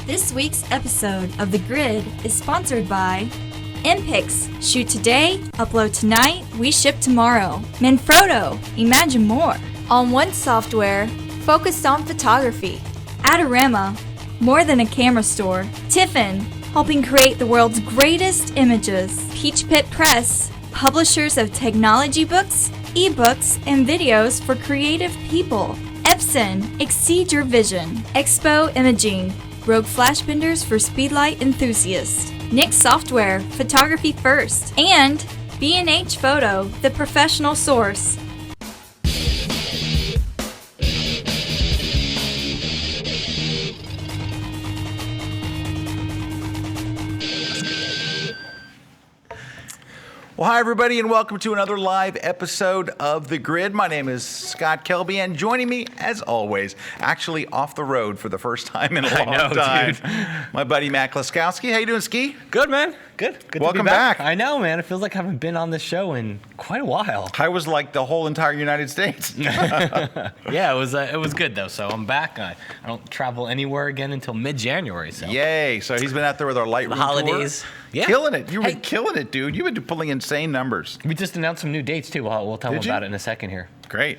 This week's episode of The Grid is sponsored by MPix. Shoot today, upload tonight, we ship tomorrow. Manfrotto, imagine more. On One Software, focused on photography. Adorama, more than a camera store. Tiffin, helping create the world's greatest images. Peach Pit Press, publishers of technology books, ebooks, and videos for creative people. Epson, exceed your vision. Expo Imaging, Rogue Flash Benders for speedlight enthusiasts. Nix Software, photography first. And B&H Photo, the professional source. Well, hi, everybody, and welcome to another live episode of The Grid. My name is Scott Kelby, and joining me, as always, actually off the road for the first time in a long time, dude. My buddy Matt Klaskowski. How you doing, Ski? Good, man. Good Welcome to be back. back. I know, man. It feels like I haven't been on this show in quite a while. I was like the whole entire United States. Yeah, it was good, though. So I'm back. I don't travel anywhere again until mid-January. So. Yay. So he's been out there with our Lightroom holidays. tour. Yeah. Killing it. You've been killing it, dude. You've been pulling insane numbers. We just announced some new dates, too. We'll tell them about it in a second here. Great.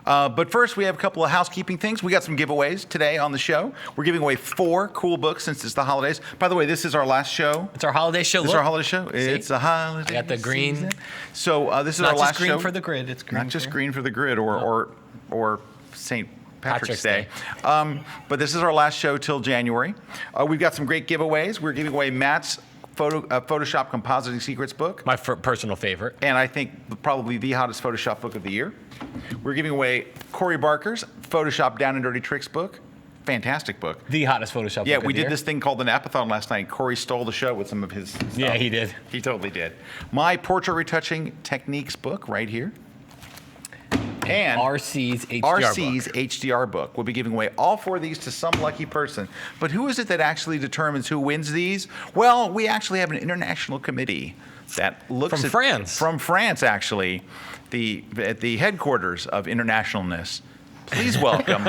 But first, we have a couple of housekeeping things. We got some giveaways today on the show. We're giving away 4 cool books since it's the holidays. By the way, this is our last show. It's our holiday show. It's our holiday show. See? It's a holiday. I got the green. Season. So this is Not our last just green show. for the grid. It's green. Not just green for the grid or St. Patrick's Day. But this is our last show till January. We've got some great giveaways. We're giving away Matt's Photoshop Compositing Secrets book. My personal favorite. And I think probably the hottest Photoshop book of the year. We're giving away Corey Barker's Photoshop Down and Dirty Tricks book. Fantastic book. The hottest Photoshop book Yeah, of we the did year. this thing called the Napathon last night. Corey stole the show with some of his stuff. Yeah, he did. He totally did. My Portrait Retouching Techniques book right here. And RC's HDR HDR book. We'll be giving away all 4 of these to some lucky person. But who is it that actually determines who wins these? Well, we actually have an international committee that looks From France. From France, actually, at the headquarters of internationalness. Please welcome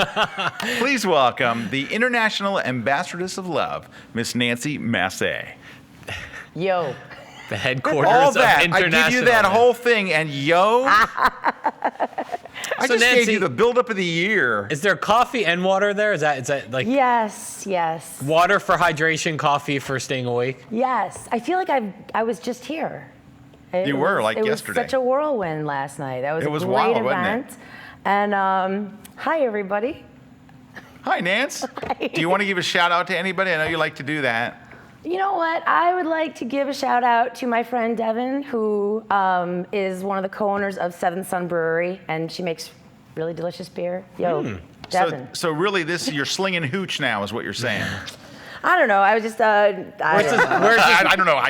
the International Ambassadress of Love, Miss Nancy Massey. Yo. The headquarters All of that. international. I give you that whole thing, and yo. I So just gave Nancy, you the buildup of the year. Is there coffee and water there? Is that like Yes. water for hydration, coffee for staying awake? Yes. I feel like I was just here. You were, like it yesterday. It was such a whirlwind last night. That was It was a great wild, wasn't it? event. And hi, everybody. Hi, Nance. Do you want to give a shout out to anybody? I know you like to do that. You know what? I would like to give a shout out to my friend Devin, who is one of the co-owners of Seventh Sun Brewery, and she makes really delicious beer. Yo, Devin. So really, you're slinging hooch now, is what you're saying. I don't know. I was just. I don't know.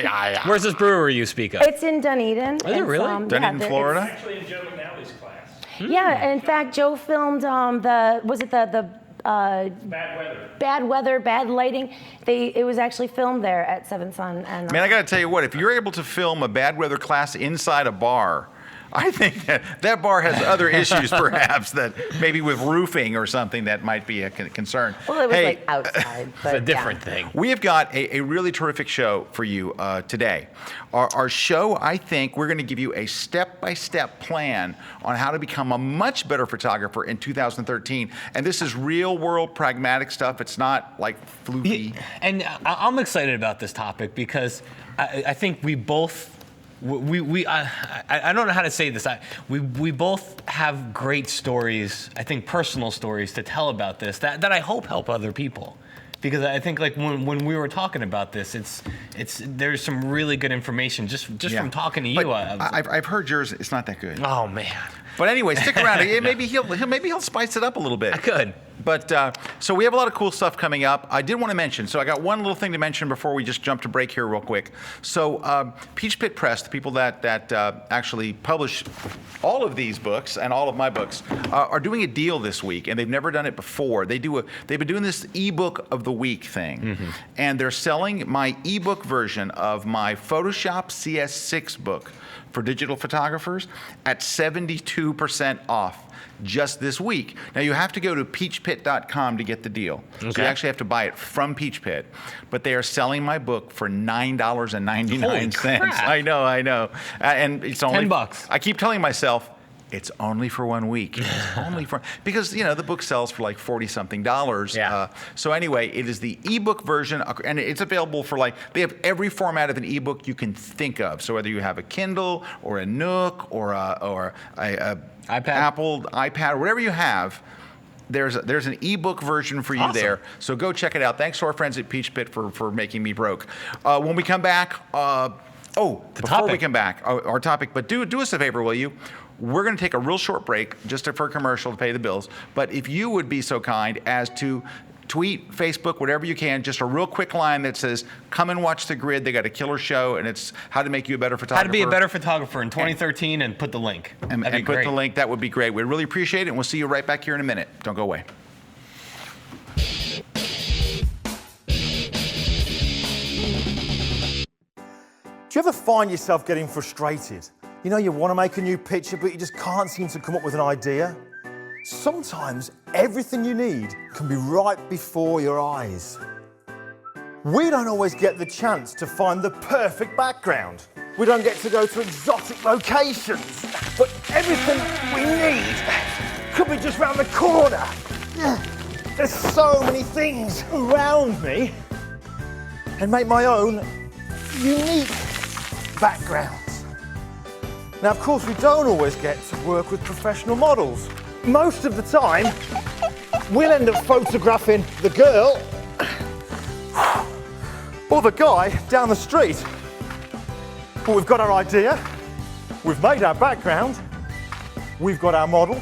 Where's this brewery you speak of? It's in Dunedin. Is it really? Dunedin, it's- Florida? Actually in Joe McNally's class. Yeah, in fact, Joe filmed the Bad weather. bad weather, bad lighting. It was actually filmed there at Seven Sun. And Man, I got to tell you what, if you're able to film a bad weather class inside a bar, I think that bar has other issues, perhaps, that maybe with roofing or something that might be a concern. well, it was Hey, like outside. But It's a different thing. We have got a really terrific show for you today. Our show, I think, we're going to give you a step-by-step plan on how to become a much better photographer in 2013. And this is real-world pragmatic stuff. It's not like fluky. And I'm excited about this topic because I think we both. I don't know how to say this. We both have great stories, I think personal stories to tell about this that I hope help other people. Because I think like when we were talking about this, there's some really good information just Yeah. from talking to But you. I've heard yours. It's not that good. Oh man, But anyway, stick around. Maybe he'll spice it up a little bit. I could. But so we have a lot of cool stuff coming up. I did want to mention, so I got one little thing to mention before we just jump to break here real quick. So Peach Pit Press, the people that actually publish all of these books and all of my books, are doing a deal this week, and they've never done it before. They've been doing this ebook of the week thing, and they're selling my ebook version of my Photoshop CS6 book for digital photographers at 72% off. just this week. Now, you have to go to peachpit.com to get the deal. So you Okay. actually have to buy it from Peach Pit. But they are selling my book for $9.99. Holy crap. I know. And it's only $10. I keep telling myself, it's only for 1 week. It's only for, because, the book sells for like $40-something. Yeah. So anyway, it is the ebook version, and it's available for they have every format of an ebook you can think of. So whether you have a Kindle or a Nook or a iPad. Apple iPad, or whatever you have, there's an ebook version for you Awesome. there. So go check it out. Thanks to our friends at Peach Pit for making me broke. When we come back, before we topic. come back, our topic, but do us a favor, will you? We're going to take a real short break just for a commercial to pay the bills. But if you would be so kind as to tweet, Facebook, whatever you can, just a real quick line that says, come and watch The Grid. They got a killer show, and it's how to make you a better photographer. How to be a better photographer in 2013 and put the link. And That'd be put great. the link. That would be great. We'd really appreciate it, and we'll see you right back here in a minute. Don't go away. Do you ever find yourself getting frustrated? You want to make a new picture, but you just can't seem to come up with an idea? Sometimes everything you need can be right before your eyes. We don't always get the chance to find the perfect background. We don't get to go to exotic locations, but everything we need could be just round the corner. There's so many things around me, and make my own unique backgrounds. Now, of course, we don't always get to work with professional models. Most of the time, we'll end up photographing the girl or the guy down the street. But we've got our idea, we've made our background, we've got our model.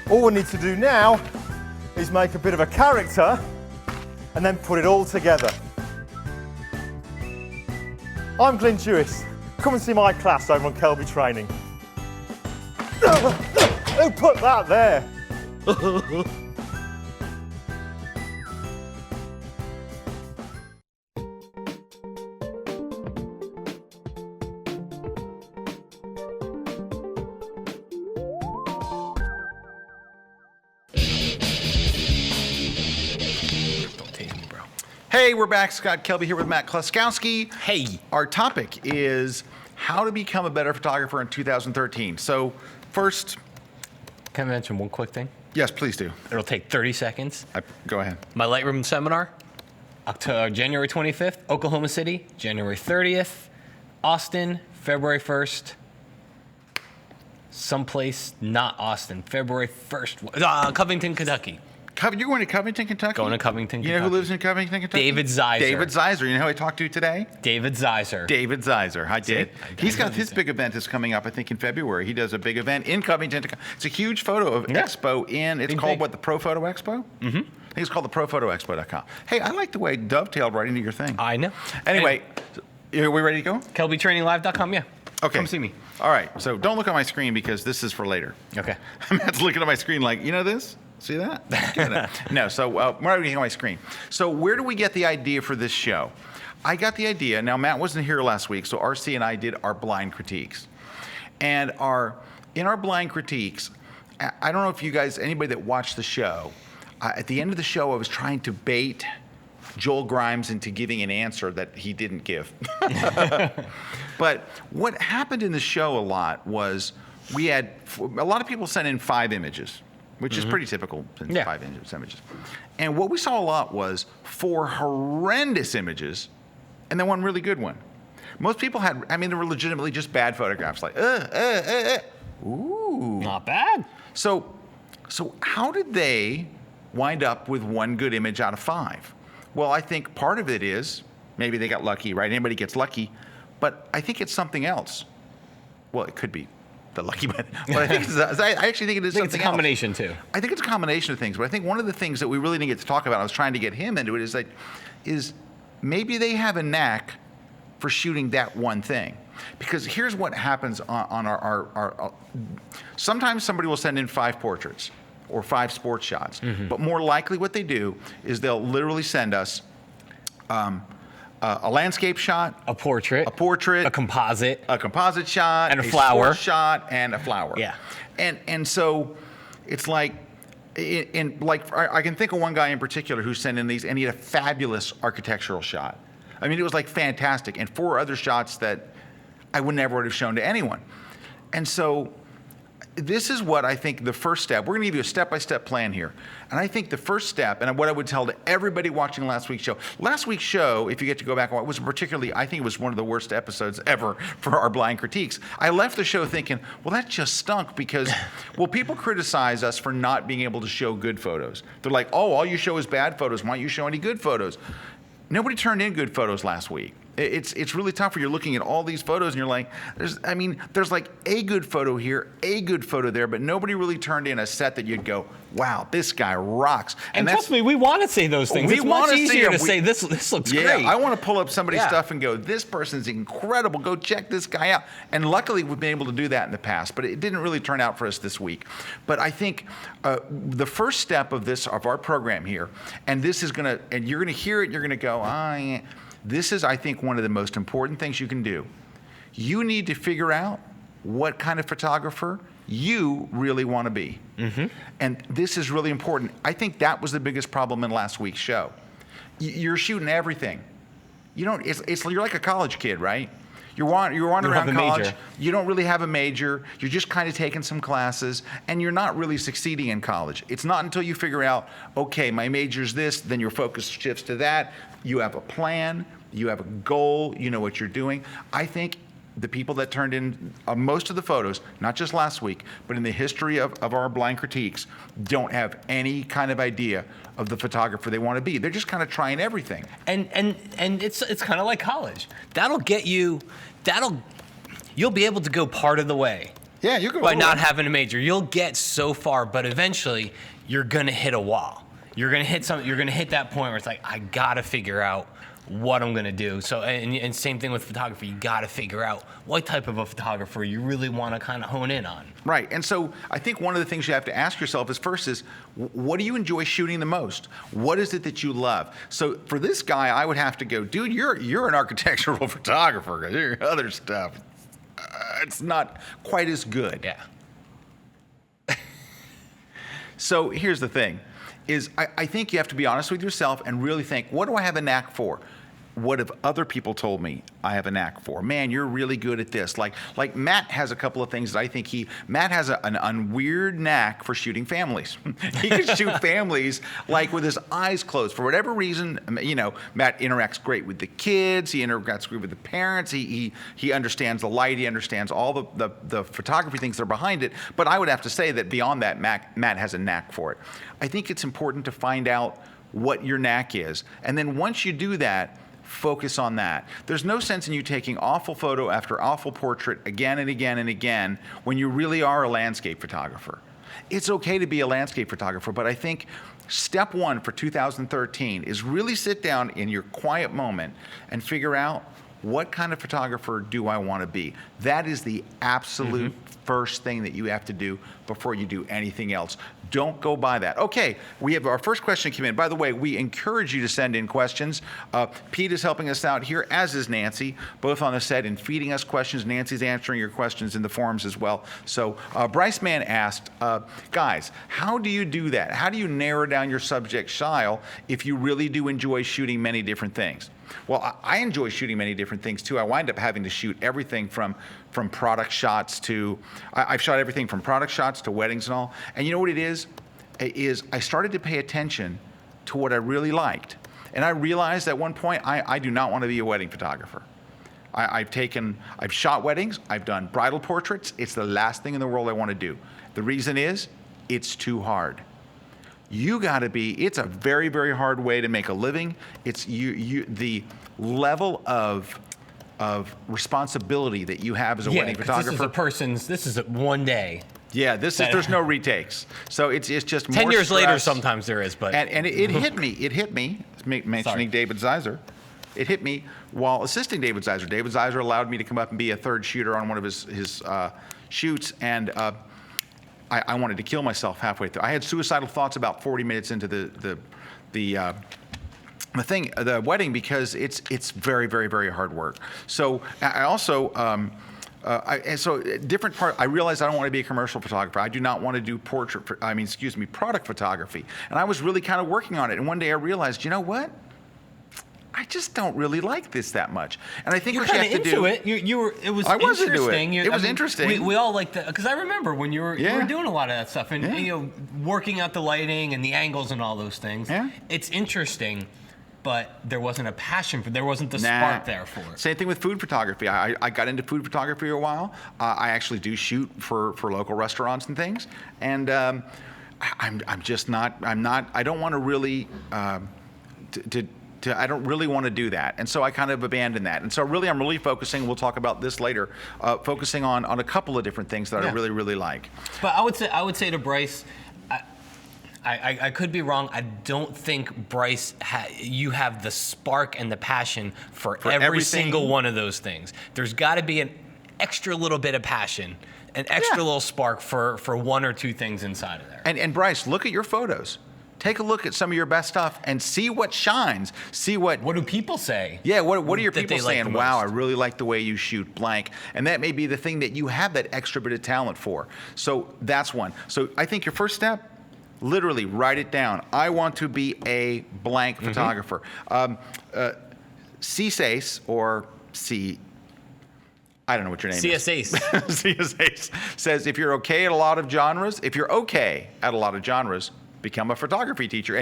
All we need to do now is make a bit of a character and then put it all together. I'm Glyn Jewis. Come and see my class over on Kelby Training. Who put that there? Don't tase me, bro. Hey, we're back. Scott Kelby here with Matt Kluskowski. Hey. Our topic is how to become a better photographer in 2013. So first, Can I mention one quick thing? yes, please do. It'll take 30 seconds. Go ahead. My Lightroom seminar, January 25th, Oklahoma City, January 30th, Austin, February 1st, someplace not Austin, February 1st, Covington, Kentucky. You're going to Covington, Kentucky? Going to Covington, You know who Kentucky. lives in Covington, Kentucky? David Zeiser. David Zeiser. You know who I talked to today? David Zeiser. David Zeiser. I did. I He's got know his he's big event is coming up, I think, in February. He does a big event in Covington. It's a huge photo of Yeah. Expo it's Big, called big. what, the Pro Photo Expo? Mm-hmm. I think it's called the ProPhotoExpo.com. Hey, I like the way it dovetailed right into your thing. I know. Anyway, are we ready to go? KelbyTrainingLive.com, yeah. Okay. Come see me. All right. So don't look at my screen because this is for later. Okay. Matt's looking at my screen like, you know this? See that? Get it. No, so we're not looking at my screen. So where do we get the idea for this show? I got the idea. Now, Matt wasn't here last week, so RC and I did our blind critiques. And in our blind critiques, I don't know if you guys, anybody that watched the show, at the end of the show, I was trying to bait Joel Grimes into giving an answer that he didn't give. But what happened in the show a lot was we had, a lot of people sent in 5 images, which is pretty typical, Yeah. 5 images. And what we saw a lot was 4 horrendous images and then 1 really good one. Most people had, they were legitimately just bad photographs, like, ooh. Not bad. So how did they wind up with 1 good image out of 5? Well, I think part of it is maybe they got lucky, right? Anybody gets lucky, but I think it's something else. Well, it could be the lucky, but I think I actually think it is I think something it's a else. combination, too. I think it's a combination of things, but I think one of the things that we really didn't get to talk about, I was trying to get him into it, is maybe they have a knack for shooting that one thing. Because here's what happens on our sometimes somebody will send in 5 portraits or 5 sports shots, but more likely what they do is they'll literally send us a landscape shot, A portrait. a composite. composite shot, And a flower. sports shot, and a flower. Yeah. And so It's like, I can think of one guy in particular who sent in these, and he had a fabulous architectural shot. I mean, it was like fantastic, and 4 other shots that I would never would have shown to anyone. And so this is what I think the first step, we're gonna give you a step-by-step plan here. And I think the first step, and what I would tell to everybody watching last week's show, if you get to go back and watch, was particularly, I think it was one of the worst episodes ever for our blind critiques. I left the show thinking, well, that just stunk because, well, people criticize us for not being able to show good photos. They're like, oh, all you show is bad photos. Why don't you show any good photos? Nobody turned in good photos last week. It's really tough where you're looking at all these photos and you're like, there's like a good photo here, a good photo there, but nobody really turned in a set that you'd go, wow, this guy rocks. And trust me, we want to say those things. It's much easier to say this looks great. I want to pull up somebody's stuff and go, this person's incredible. Go check this guy out. And luckily, we've been able to do that in the past, but it didn't really turn out for us this week. But I think the first step of our program here, and this is gonna, and you're gonna hear it, you're gonna go, this is, I think, one of the most important things you can do. You need to figure out what kind of photographer you really want to be. Mm-hmm. And this is really important. I think that was the biggest problem in last week's show. You're shooting everything. You're like a college kid, right? You're wandering around college. You don't really have a major. You're just kind of taking some classes, and you're not really succeeding in college. It's not until you figure out, okay, my major's this, then your focus shifts to that. You have a plan. You have a goal. You know what you're doing. I think the people that turned in most of the photos, not just last week, but in the history of our blind critiques, don't have any kind of idea of the photographer they want to be. They're just kind of trying everything. And it's kind of like college. You'll be able to go part of the way. Yeah, you go by not having a major. You'll get so far, but eventually you're gonna hit a wall. You're gonna hit that point where it's like, I gotta figure out what I'm gonna do. So, and same thing with photography. You gotta figure out what type of a photographer you really wanna kind of hone in on. Right, and so I think one of the things you have to ask yourself is first what do you enjoy shooting the most? What is it that you love? So for this guy, I would have to go, dude, you're an architectural photographer. Your other stuff, it's not quite as good. Yeah. So here's the thing, is I think you have to be honest with yourself and really think, what do I have a knack for? What have other people told me I have a knack for? Man, you're really good at this. Like Matt has a couple of things that I think Matt has an weird knack for shooting families. He can shoot families like with his eyes closed. For whatever reason, Matt interacts great with the kids. He interacts great with the parents. He understands the light. He understands all the photography things that are behind it. But I would have to say that beyond that, Matt has a knack for it. I think it's important to find out what your knack is. And then once you do that, focus on that. There's no sense in you taking awful photo after awful portrait again and again and again when you really are a landscape photographer. It's okay to be a landscape photographer, but I think step one for 2013 is really sit down in your quiet moment and figure out, what kind of photographer do I want to be? That is the absolute first thing that you have to do before you do anything else. Don't go by that. Okay, we have our first question came in. By the way, we encourage you to send in questions. Pete is helping us out here, as is Nancy, both on the set and feeding us questions. Nancy's answering your questions in the forums as well. So Bryce Mann asked, guys, how do you do that? How do you narrow down your subject style if you really do enjoy shooting many different things? Well, I enjoy shooting many different things too. I wind up having to shoot everything from product shots to, I've shot everything from product shots to weddings and all. And you know what it is I started to pay attention to what I really liked. And I realized at one point, I do not want to be a wedding photographer. I've shot weddings, I've done bridal portraits. It's the last thing in the world I want to do. The reason is, it's too hard. It's a very, very hard way to make a living. It's the level of responsibility that you have as a wedding photographer. This is one day. Yeah, there's no retakes. So it's just more 10 years stress. later, sometimes there is, but. And it hit me, mentioning David Zeiser. It hit me while assisting David Zeiser. David Zeiser allowed me to come up and be a third shooter on one of his shoots, and I wanted to kill myself halfway through. I had suicidal thoughts about 40 minutes into the wedding, because it's very, very, very hard work. So I also And so different part. I realized I don't want to be a commercial photographer. I do not want to do product photography. And I was really kind of working on it. And one day I realized, you know what? I just don't really like this that much. And I think You're what you kind have of to into do. it. You were. It was I was into it. interesting. It was interesting. We all like that because I remember when you were doing a lot of that stuff and working out the lighting and the angles and all those things. Yeah. It's interesting, but there wasn't a passion for. There wasn't the spark there for it. Same thing with food photography. I got into food photography a while. I actually do shoot for local restaurants and things. And I'm just not. I don't want to really. I don't really want to do that, and so I kind of abandoned that. And so really, I'm really focusing. We'll talk about this later. Focusing on a couple of different things that I really, really like. But I would say to Bryce, I could be wrong. I don't think Bryce, you have the spark and the passion for every everything. single one of those things. There's got to be an extra little bit of passion, an extra little spark for one or two things inside of there. And Bryce, look at your photos. Take a look at some of your best stuff and see what shines. See what. What do people say? Yeah, what are your that people they like saying? the Wow, I most? really like the way you shoot blank. And that may be the thing that you have that extra bit of talent for. So that's one. So I think your first step, literally write it down. I want to be a blank photographer. CSACE or C. I don't know what your name is. CSACE. CSACE says if you're okay at a lot of genres, become a photography teacher.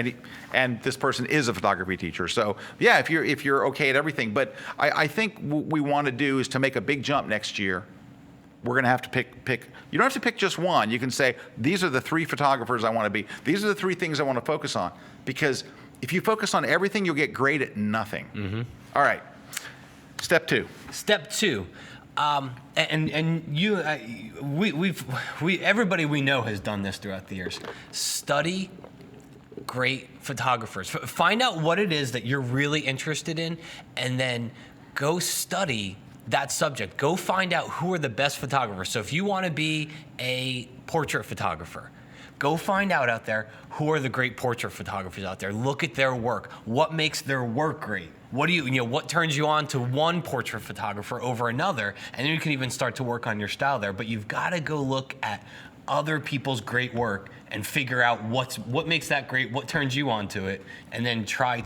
And this person is a photography teacher. So yeah, if you're okay at everything. But I think what we want to do is to make a big jump next year. We're going to have to pick. You don't have to pick just one. You can say, these are the 3 photographers I want to be. These are the 3 things I want to focus on. Because if you focus on everything, you'll get great at nothing. All right. Step 2. Step 2. And you, everybody we know has done this throughout the years. Study great photographers. Find out what it is that you're really interested in, and then go study that subject. Go find out who are the best photographers. So if you want to be a portrait photographer, go find out there who are the great portrait photographers out there. Look at their work. What makes their work great? What turns you on to one portrait photographer over another? And then you can even start to work on your style there. But you've got to go look at other people's great work and figure out what makes that great, what turns you on to it, and then I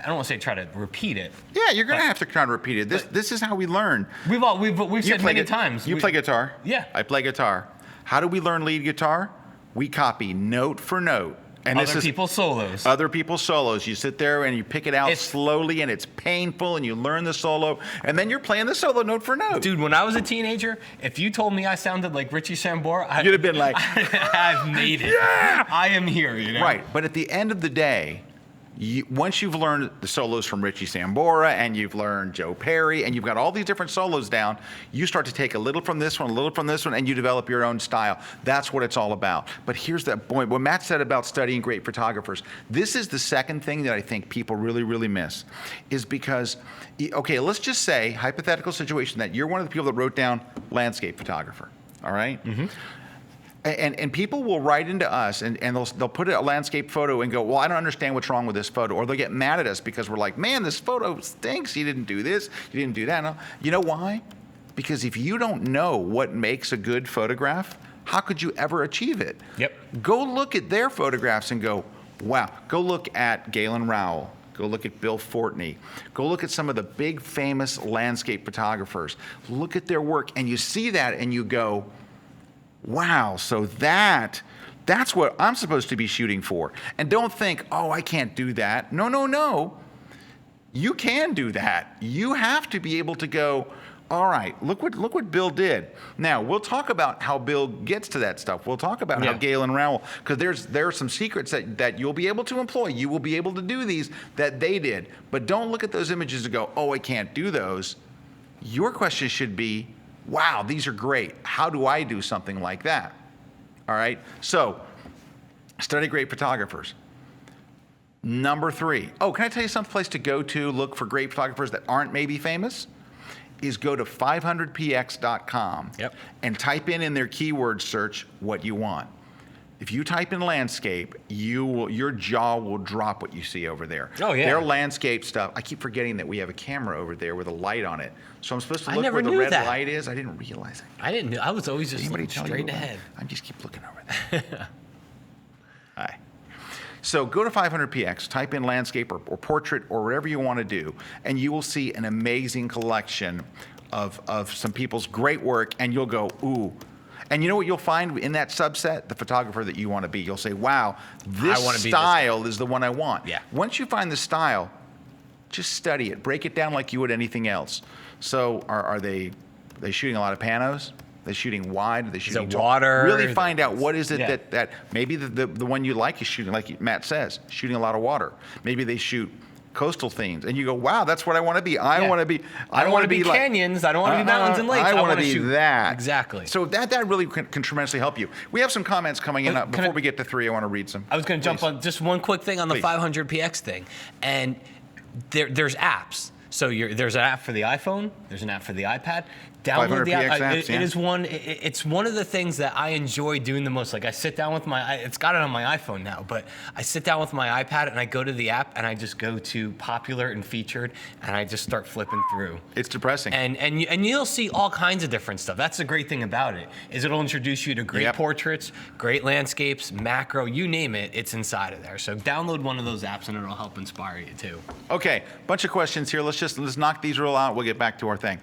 don't want to say try to repeat it. Yeah, you're going to have to try to repeat it. This is how we learn. We've said many times. You play guitar? Yeah. I play guitar. How do we learn lead guitar? We copy note for note. And Other people's solos. Other people's solos. You sit there and you pick it out slowly, and it's painful, and you learn the solo, and then you're playing the solo note for note. Dude, when I was a teenager, if you told me I sounded like Richie Sambora, you'd have been like, I've made it. Yeah! I am here, you know? Right, but at the end of the day, once you've learned the solos from Richie Sambora, and you've learned Joe Perry, and you've got all these different solos down, you start to take a little from this one, a little from this one, and you develop your own style. That's what it's all about. But here's that point. What Matt said about studying great photographers, this is the second thing that I think people really, really miss, is because, okay, let's just say, hypothetical situation, that you're one of the people that wrote down landscape photographer, all right? Mm-hmm. And people will write into us and they'll put a landscape photo and go, well, I don't understand what's wrong with this photo. Or they'll get mad at us because we're like, man, this photo stinks. You didn't do this. You didn't do that. No. You know why? Because if you don't know what makes a good photograph, how could you ever achieve it? Yep. Go look at their photographs and go, wow. Go look at Galen Rowell. Go look at Bill Fortney. Go look at some of the big famous landscape photographers. Look at their work and you see that and you go, wow, so that's what I'm supposed to be shooting for. And don't think, oh, I can't do that. No. You can do that. You have to be able to go, all right, look what Bill did. Now, we'll talk about how Bill gets to that stuff. We'll talk about how Galen Rowell, because there are some secrets that you'll be able to employ. You will be able to do these that they did. But don't look at those images and go, oh, I can't do those. Your question should be, wow, these are great. How do I do something like that? All right, so study great photographers. Number 3. Oh, can I tell you some place to go to look for great photographers that aren't maybe famous? Is go to 500px.com and type in their keyword search what you want. If you type in landscape, your jaw will drop what you see over there. Oh, yeah. Their landscape stuff. I keep forgetting that we have a camera over there with a light on it. So I'm supposed to I look never where the knew red that. light is. I didn't realize it. I didn't know. I was always just Anybody looking tell straight you? ahead. I just keep looking over there. Hi. So go to 500px, type in landscape or portrait or whatever you want to do, and you will see an amazing collection of some people's great work, and you'll go, ooh. And you know what you'll find in that subset? The photographer that you want to be. You'll say, wow, this wanna be this guy. style is the one I want. Yeah. Once you find the style, just study it. Break it down like you would anything else. So are they shooting a lot of panos? They're shooting wide. They're shooting it water? Really find out what is it Yeah. that maybe the one you like is shooting, like Matt says, shooting a lot of water. Maybe they shoot coastal themes, and you go, wow, that's what I want to be. I Yeah. want to be. I don't want to be like, canyons. I don't want to be mountains and lakes. I want to wanna be shoot. that. Exactly. So that really can tremendously help you. We have some comments coming in. Can Before I- we get to 3, I want to read some. I was going to jump Please. on just one quick thing on the Please. 500px thing, and there's apps. So there's an app for the iPhone. There's an app for the iPad. Download the app. 500px apps, It yeah. is one. It's one of the things that I enjoy doing the most. Like I sit down with it's got it on my iPhone now, but I sit down with my iPad and I go to the app and I just go to popular and featured and I just start flipping through. It's depressing. And you'll see all kinds of different stuff. That's the great thing about it, is it'll introduce you to great Yep. portraits, great landscapes, macro, you name it, it's inside of there. So download one of those apps and it'll help inspire you too. Okay, bunch of questions here. Let's knock these real out. We'll get back to our thing.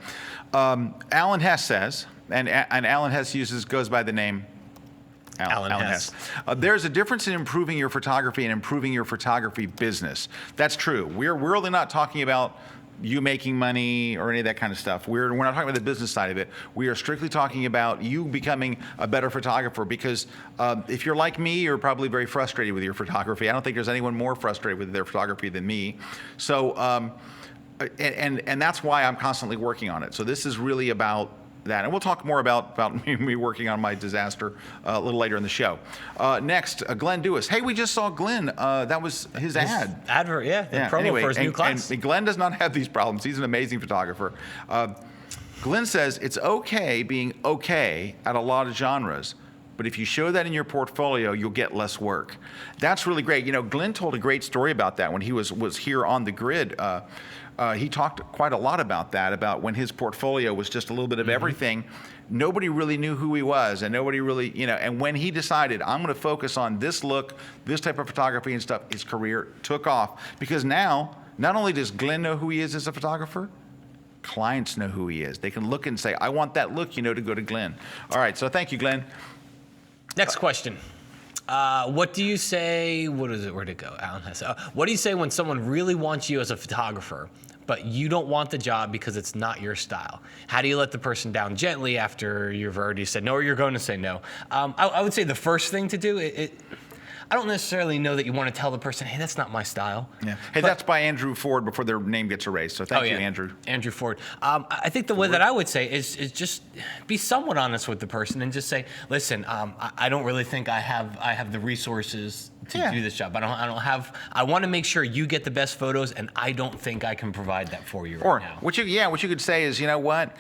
Alan Hess says, and Alan Hess goes by the name Alan Hess. There's a difference in improving your photography and improving your photography business. That's true. We're really not talking about you making money or any of that kind of stuff. We're not talking about the business side of it. We are strictly talking about you becoming a better photographer, because if you're like me, you're probably very frustrated with your photography. I don't think there's anyone more frustrated with their photography than me. So, and that's why I'm constantly working on it. So this is really about that. And we'll talk more about me working on my disaster a little later in the show. Next, Glenn Dewis. Hey, we just saw Glenn. That was his ad. Advert, yeah. The promo Anyway, for his new class. and Glenn does not have these problems. He's an amazing photographer. Glenn says it's okay being okay at a lot of genres, but if you show that in your portfolio, you'll get less work. That's really great. You know, Glenn told a great story about that when he was here on the grid. He talked quite a lot about that, about when his portfolio was just a little bit of everything. Nobody really knew who he was, and nobody really, and when he decided, I'm going to focus on this look, this type of photography and stuff, his career took off. Because now, not only does Glenn know who he is as a photographer, clients know who he is. They can look and say, I want that look, to go to Glenn. All right, so thank you, Glenn. Next question. What do you say? What is it? Where'd it go? Alan has. What do you say when someone really wants you as a photographer, but you don't want the job because it's not your style? How do you let the person down gently after you've already said no, or you're going to say no? I would say the first thing to do, I don't necessarily know that you want to tell the person, hey, that's not my style. Yeah. Hey, that's by Andrew Ford before their name gets erased. So thank you, Andrew. Andrew Ford. I think the way that I would say is just be somewhat honest with the person and just say, listen, I don't really think I have the resources to do this job. I want to make sure you get the best photos, and I don't think I can provide that for you right now. What you could say is, you know what?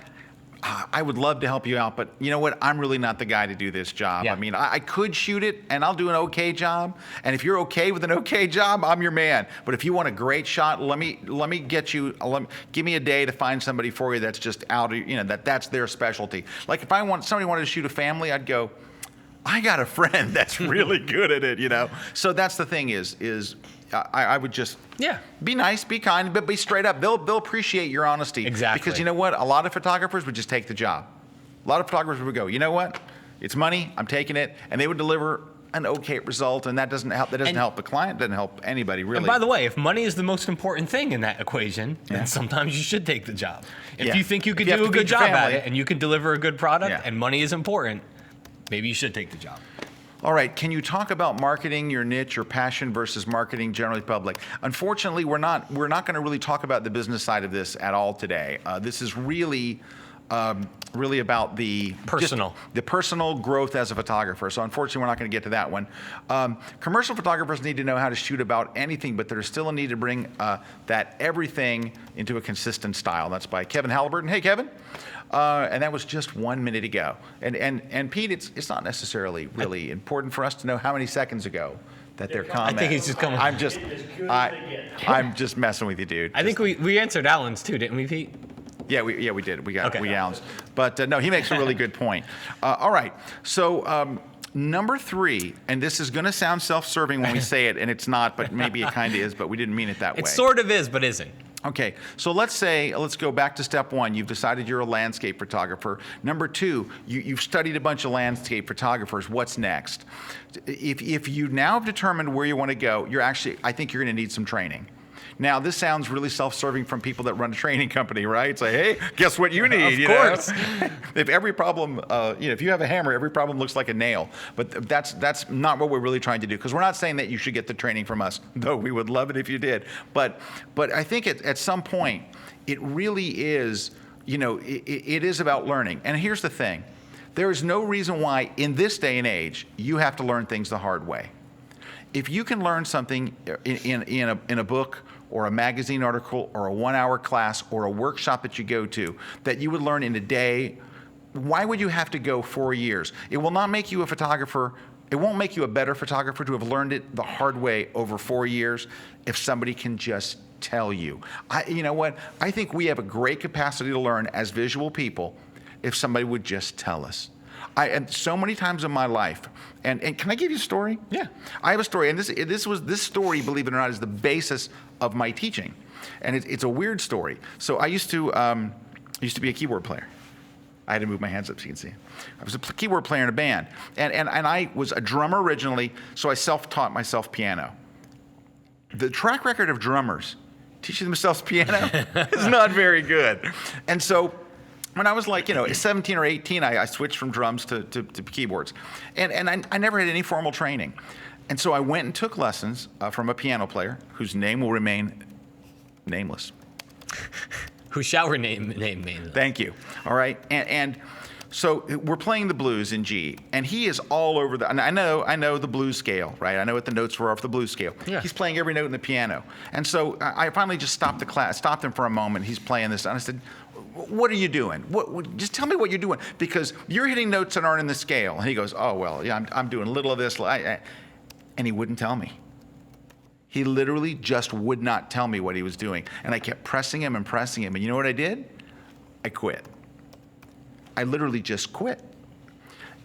I would love to help you out, but you know what? I'm really not the guy to do this job. Yeah. I mean, I could shoot it, and I'll do an okay job. And if you're okay with an okay job, I'm your man. But if you want a great shot, let me get you. Give me a day to find somebody for you that's just out of, that's their specialty. Like if somebody wanted to shoot a family, I'd go, I got a friend that's really good at it. So that's the thing is I would just be nice, be kind, but be straight up. They'll appreciate your honesty. Exactly. Because you know what? A lot of photographers would just take the job. A lot of photographers would go, you know what? It's money. I'm taking it, and they would deliver an okay result, and that doesn't help. That doesn't help the client. Doesn't help anybody really. And by the way, if money is the most important thing in that equation, then sometimes you should take the job. If you think you could do a good job at it and you can deliver a good product, and money is important, maybe you should take the job. All right, can you talk about marketing your niche or passion versus marketing generally public? Unfortunately, we're not going to really talk about the business side of this at all today. This is really really about the Personal. the personal growth as a photographer. So unfortunately, we're not going to get to that one. Commercial photographers need to know how to shoot about anything, but there's still a need to bring that everything into a consistent style. That's by Kevin Halliburton. Hey, Kevin. And that was just 1 minute ago. And Pete, it's not necessarily really important for us to know how many seconds ago that they're commenting. I think he's just coming. I'm just messing with you, dude. I think we answered Alan's too, didn't we, Pete? Yeah, we did. We got Okay. we Allen's. But no, he makes a really good point. All right. So number 3, and this is going to sound self-serving when we say it, and it's not, but maybe it kind of is, but we didn't mean it that way. It sort of is, but isn't. Okay, so let's go back to step 1. You've decided you're a landscape photographer. Number 2, you've studied a bunch of landscape photographers. What's next? If you now have determined where you want to go, I think you're going to need some training. Now, this sounds really self-serving from people that run a training company, right? It's like, hey, guess what you need? Of course. If every problem, if you have a hammer, every problem looks like a nail. But that's not what we're really trying to do, because we're not saying that you should get the training from us, though we would love it if you did. But I think at some point, it really is, it is about learning. And here's the thing. There is no reason why, in this day and age, you have to learn things the hard way. If you can learn something in a book or a magazine article or a 1-hour class or a workshop that you go to that you would learn in a day, why would you have to go 4 years? It will not make you a photographer. It won't make you a better photographer to have learned it the hard way over 4 years if somebody can just tell you. You know what? I think we have a great capacity to learn as visual people if somebody would just tell us. And so many times in my life, and can I give you a story? Yeah. I have a story, and this story, believe it or not, is the basis of my teaching, and it's a weird story. So I used to be a keyboard player. I had to move my hands up so you can see. I was a keyboard player in a band, and I was a drummer originally, so I self-taught myself piano. The track record of drummers teaching themselves piano is not very good, and so when I was 17 or 18, I switched from drums to keyboards. And I never had any formal training. And so I went and took lessons from a piano player whose name will remain nameless. Who shall rename nameless. Thank you. All right. And so we're playing the blues in G, and he is all over and I know the blues scale, right? I know what the notes were off the blues scale. Yeah. He's playing every note in the piano. And so I finally just stopped the class, stopped him for a moment. He's playing this, and I said, what are you doing? Just tell me what you're doing, because you're hitting notes that aren't in the scale. And he goes, oh, well, yeah, I'm doing a little of this. And he wouldn't tell me. He literally just would not tell me what he was doing. And I kept pressing him. And you know what I did? I quit. I literally just quit.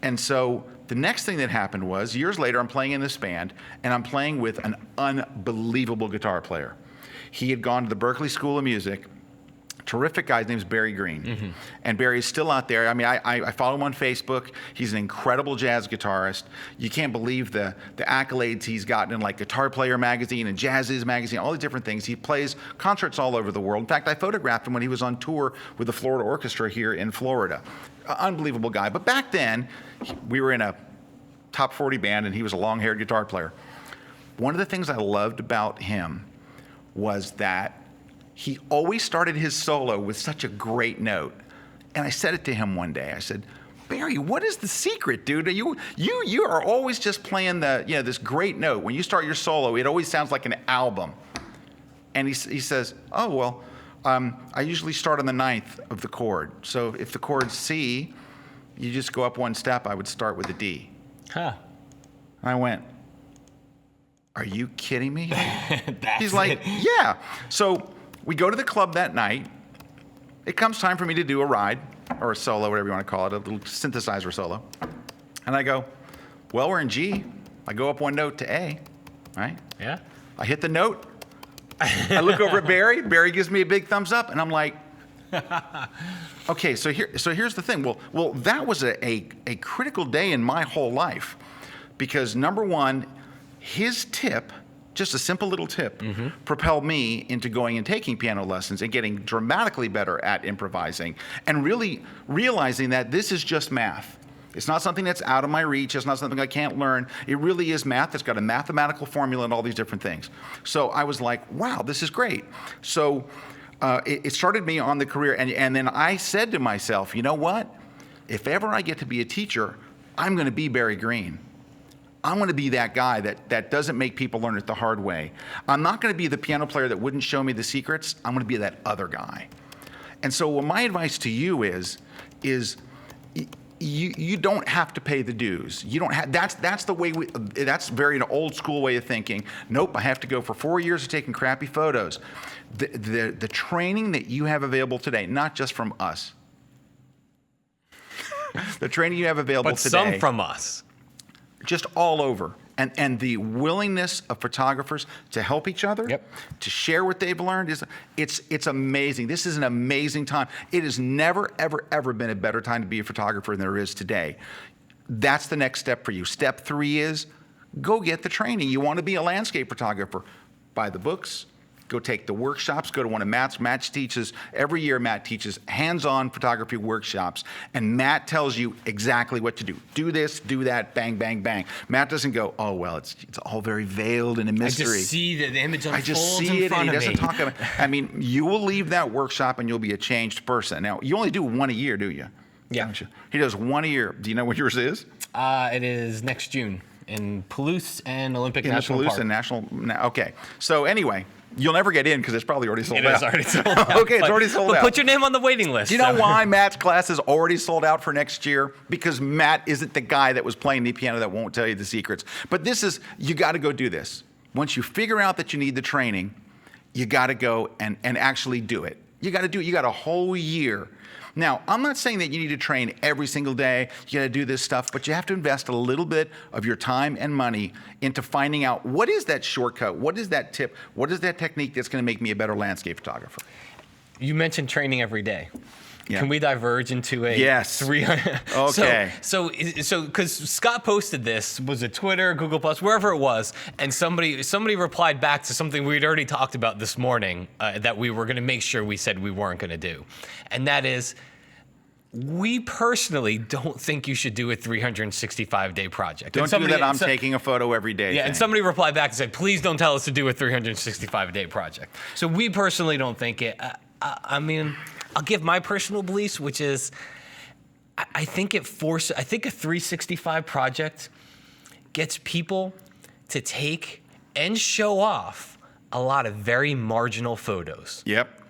And so the next thing that happened was, years later, I'm playing in this band, and I'm playing with an unbelievable guitar player. He had gone to the Berklee School of Music. Terrific guy. His name's Barry Green. Mm-hmm. And Barry's still out there. I mean, I follow him on Facebook. He's an incredible jazz guitarist. You can't believe the accolades he's gotten in Guitar Player magazine and Jazz's magazine, all these different things. He plays concerts all over the world. In fact, I photographed him when he was on tour with the Florida Orchestra here in Florida. Unbelievable guy. But back then, we were in a top 40 band, and he was a long-haired guitar player. One of the things I loved about him was that he always started his solo with such a great note. And I said it to him one day. I said, Barry, what is the secret, dude? You are always just playing this great note. When you start your solo, it always sounds like an album. And he says, oh, well, I usually start on the 9th of the chord. So if the chord's C, you just go up one step. I would start with a D. Huh. And I went, are you kidding me? He's That's like, it. yeah. So we go to the club that night. It comes time for me to do a ride, or a solo, whatever you want to call it, a little synthesizer solo. And I go, well, we're in G. I go up one note to A, right? Yeah. I hit the note. I look over at Barry. Barry gives me a big thumbs up, and I'm like, okay, so here's the thing. Well, that was a critical day in my whole life, because number one, his tip, just a simple little tip, propelled me into going and taking piano lessons and getting dramatically better at improvising, and really realizing that this is just math. It's not something that's out of my reach. It's not something I can't learn. It really is math. It's got a mathematical formula and all these different things. So I was like, wow, this is great. So it started me on the career. And then I said to myself, you know what? If ever I get to be a teacher, I'm going to be Barry Green. I'm going to be that guy that doesn't make people learn it the hard way. I'm not going to be the piano player that wouldn't show me the secrets. I'm going to be that other guy. And so what my advice to you is you don't have to pay the dues. You don't have, that's the way that's very an old school way of thinking. Nope, I have to go for 4 years of taking crappy photos. The training that you have available today, not just from us, the training you have available But today. some from us. Just all over. And the willingness of photographers to help each other, Yep. to share what they've learned, it's amazing. This is an amazing time. It has never, ever, ever been a better time to be a photographer than there is today. That's the next step for you. Step 3 is go get the training. You want to be a landscape photographer. Buy the books. Go take the workshops. Go to one of Matt's. Matt teaches, every year Matt teaches hands-on photography workshops. And Matt tells you exactly what to do. Do this, do that, bang, bang, bang. Matt doesn't go, oh, well, it's all very veiled and a I mystery. just see the image unfolds I just see in it, front and he of doesn't me. talk about it. I mean, you will leave that workshop and you'll be a changed person. Now, you only do one a year, do you? Yeah. Don't you? He does one a year. Do you know what yours is? It is next June in Palouse and Olympic In the National Palouse Park. and National. Okay. So anyway, you'll never get in because it's probably already sold It out. is already sold out. Okay, it's but- already sold but out. put your name on the waiting list. Do you know so- why Matt's class is already sold out for next year? Because Matt isn't the guy that was playing the piano that won't tell you the secrets. But this is, you got to go do this. Once you figure out that you need the training, you got to go and actually do it. You got to do it. You got a whole year. Now, I'm not saying that you need to train every single day. You got to do this stuff, but you have to invest a little bit of your time and money into finding out what is that shortcut, what is that tip, what is that technique that's going to make me a better landscape photographer. You mentioned training every day. Yeah. Can we diverge into a Yes. 300? Okay. So because Scott posted this, was it Twitter, Google Plus, wherever it was, and somebody replied back to something we'd already talked about this morning that we were going to make sure we said we weren't going to do, and that is, we personally don't think you should do a 365-day project. Don't do that. I'm taking a photo every day. Yeah, and thing. somebody replied back and said, please don't tell us to do a 365-day project. So we personally don't think it. I mean, I'll give my personal beliefs, which is, I think a 365 project gets people to take and show off a lot of very marginal photos. Yep.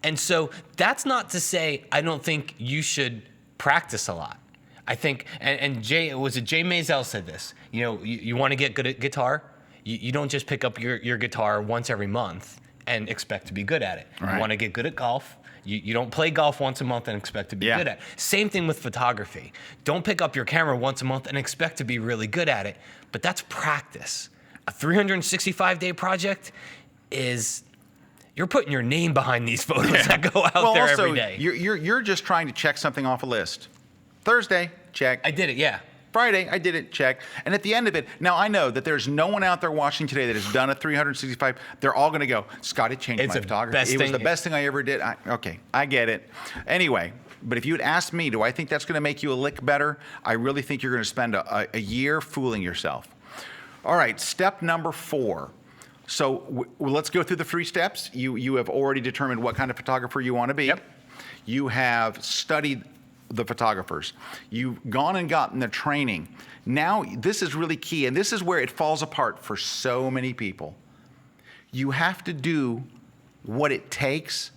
And so that's not to say I don't think you should practice a lot. I think, and Jay Maisel said this, you want to get good at guitar? You don't just pick up your guitar once every month and expect to be good at it. Right. You want to get good at golf? You don't play golf once a month and expect to be good at it. Same thing with photography. Don't pick up your camera once a month and expect to be really good at it, but that's practice. A 365-day project is, you're putting your name behind these photos that go out there also, every day. You're just trying to check something off a list. Thursday, check. I did it, yeah. Friday, I did it, check. And at the end of it, now I know that there's no one out there watching today that has done a 365. They're all going to go, Scott, it changed It's my the photography. best It was thing- the best thing I ever did. Okay, I get it. Anyway, but if you had asked me, do I think that's going to make you a lick better? I really think you're going to spend a year fooling yourself. All right, step number 4. So let's go through the 3 steps. You have already determined what kind of photographer you want to be. Yep. You have studied the photographers. You've gone and gotten the training. Now, this is really key, and this is where it falls apart for so many people. You have to do what it takes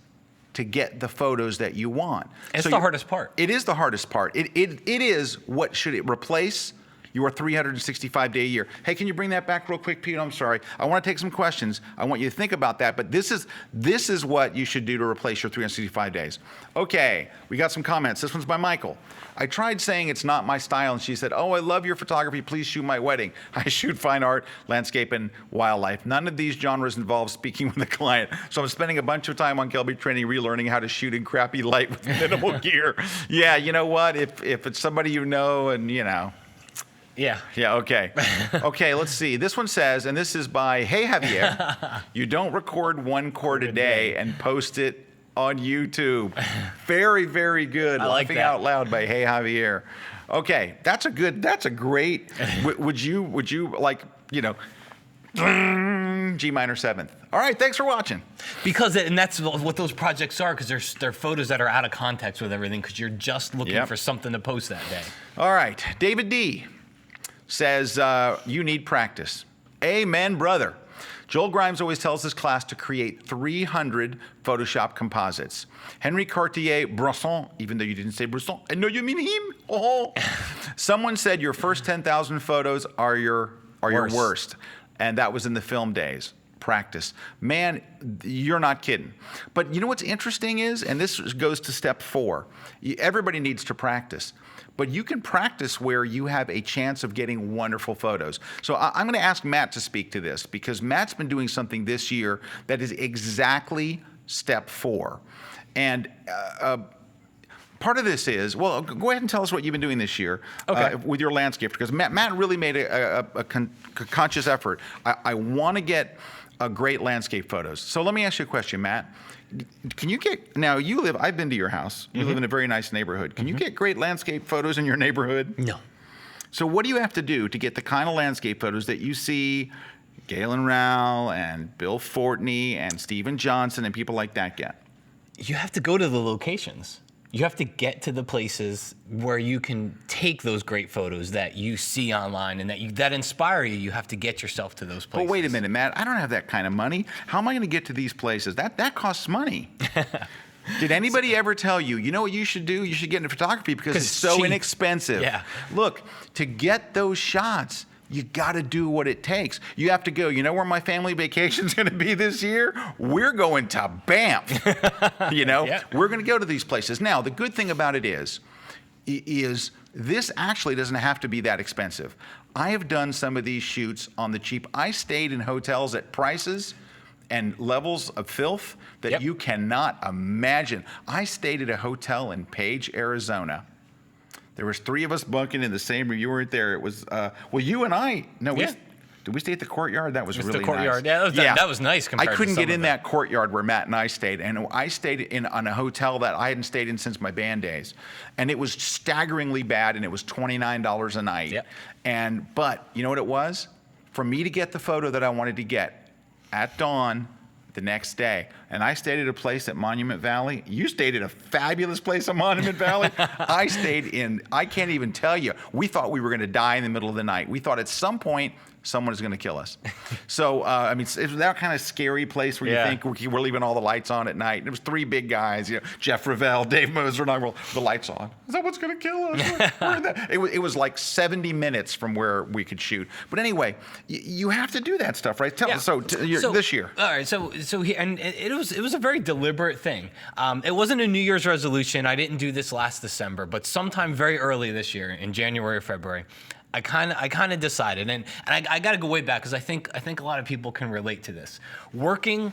to get the photos that you want. It's the hardest part. It is the hardest part. It is what should it replace your 365-day year. Hey, can you bring that back real quick, Pete? I'm sorry. I want to take some questions. I want you to think about that, but this is what you should do to replace your 365 days. Okay, we got some comments. This one's by Michael. I tried saying it's not my style, and she said, oh, I love your photography. Please shoot my wedding. I shoot fine art, landscape, and wildlife. None of these genres involve speaking with the client. So I'm spending a bunch of time on Kelby training, relearning how to shoot in crappy light with minimal gear. Yeah, you know what? If it's somebody you know and, Yeah. Yeah, okay. Okay, let's see. This one says, and this is by Hey Javier, you don't record 1 chord a day and post it on YouTube. Very, very good. I like Laughing that. Out Loud by Hey Javier. Okay, that's a great, would you like, G minor 7th. All right, thanks for watching. And that's what those projects are, because they're photos that are out of context with everything, because you're just looking for something to post that day. All right, David D says, you need practice. Amen, brother. Joel Grimes always tells his class to create 300 Photoshop composites. Henry Cartier-Bresson, even though you didn't say Bresson, I know you mean him. Oh. Someone said your first 10,000 photos are your worst. And that was in the film days. Practice. Man, you're not kidding. But you know what's interesting is, and this goes to step 4, everybody needs to practice. But you can practice where you have a chance of getting wonderful photos. So I'm going to ask Matt to speak to this, because Matt's been doing something this year that is exactly step 4. And part of this is, well, go ahead and tell us what you've been doing this year with your landscape, because Matt really made a conscious effort. I want to get great landscape photos. So let me ask you a question, Matt. Can you get, now you live, I've been to your house. You live in a very nice neighborhood. Can you get great landscape photos in your neighborhood? No. So what do you have to do to get the kind of landscape photos that you see Galen Rowell and Bill Fortney and Steven Johnson and people like that get? You have to go to the locations. You have to get to the places where you can take those great photos that you see online and that inspire you. You have to get yourself to those places. But wait a minute, Matt. I don't have that kind of money. How am I going to get to these places? That costs money. Did anybody ever tell you, you know what you should do? You should get into photography because it's so cheap. inexpensive. Yeah. Look, to get those shots, you got to do what it takes. You have to go, you know where my family vacation's going to be this year? We're going to Banff. We're going to go to these places. Now, the good thing about it is this actually doesn't have to be that expensive. I have done some of these shoots on the cheap. I stayed in hotels at prices and levels of filth that you cannot imagine. I stayed at a hotel in Page, Arizona. There was 3 of us bunking in the same room. You weren't there. It was, you and I. No, did we stay at the Courtyard? That was really the Courtyard. nice. That was nice compared to I couldn't some get in of that Courtyard where Matt and I stayed. And I stayed on a hotel that I hadn't stayed in since my band days. And it was staggeringly bad, and it was $29 a night. Yep. But you know what it was? For me to get the photo that I wanted to get at dawn the next day, and I stayed at a place at Monument Valley. You stayed at a fabulous place at Monument Valley. I stayed in, I can't even tell you, we thought we were going to die in the middle of the night. We thought at some point someone is going to kill us. So, I mean, it's that kind of scary place where you think we're leaving all the lights on at night. And it was 3 big guys, Jeff Ravel, Dave Moser, and I were the lights on. Is that what's going to kill us? It was like 70 minutes from where we could shoot. But anyway, you have to do that stuff, right? Tell us. So this year. All right. So and it was a very deliberate thing. It wasn't a New Year's resolution. I didn't do this last December, but sometime very early this year, in January or February, I kind of decided, and I got to go way back because I think a lot of people can relate to this. Working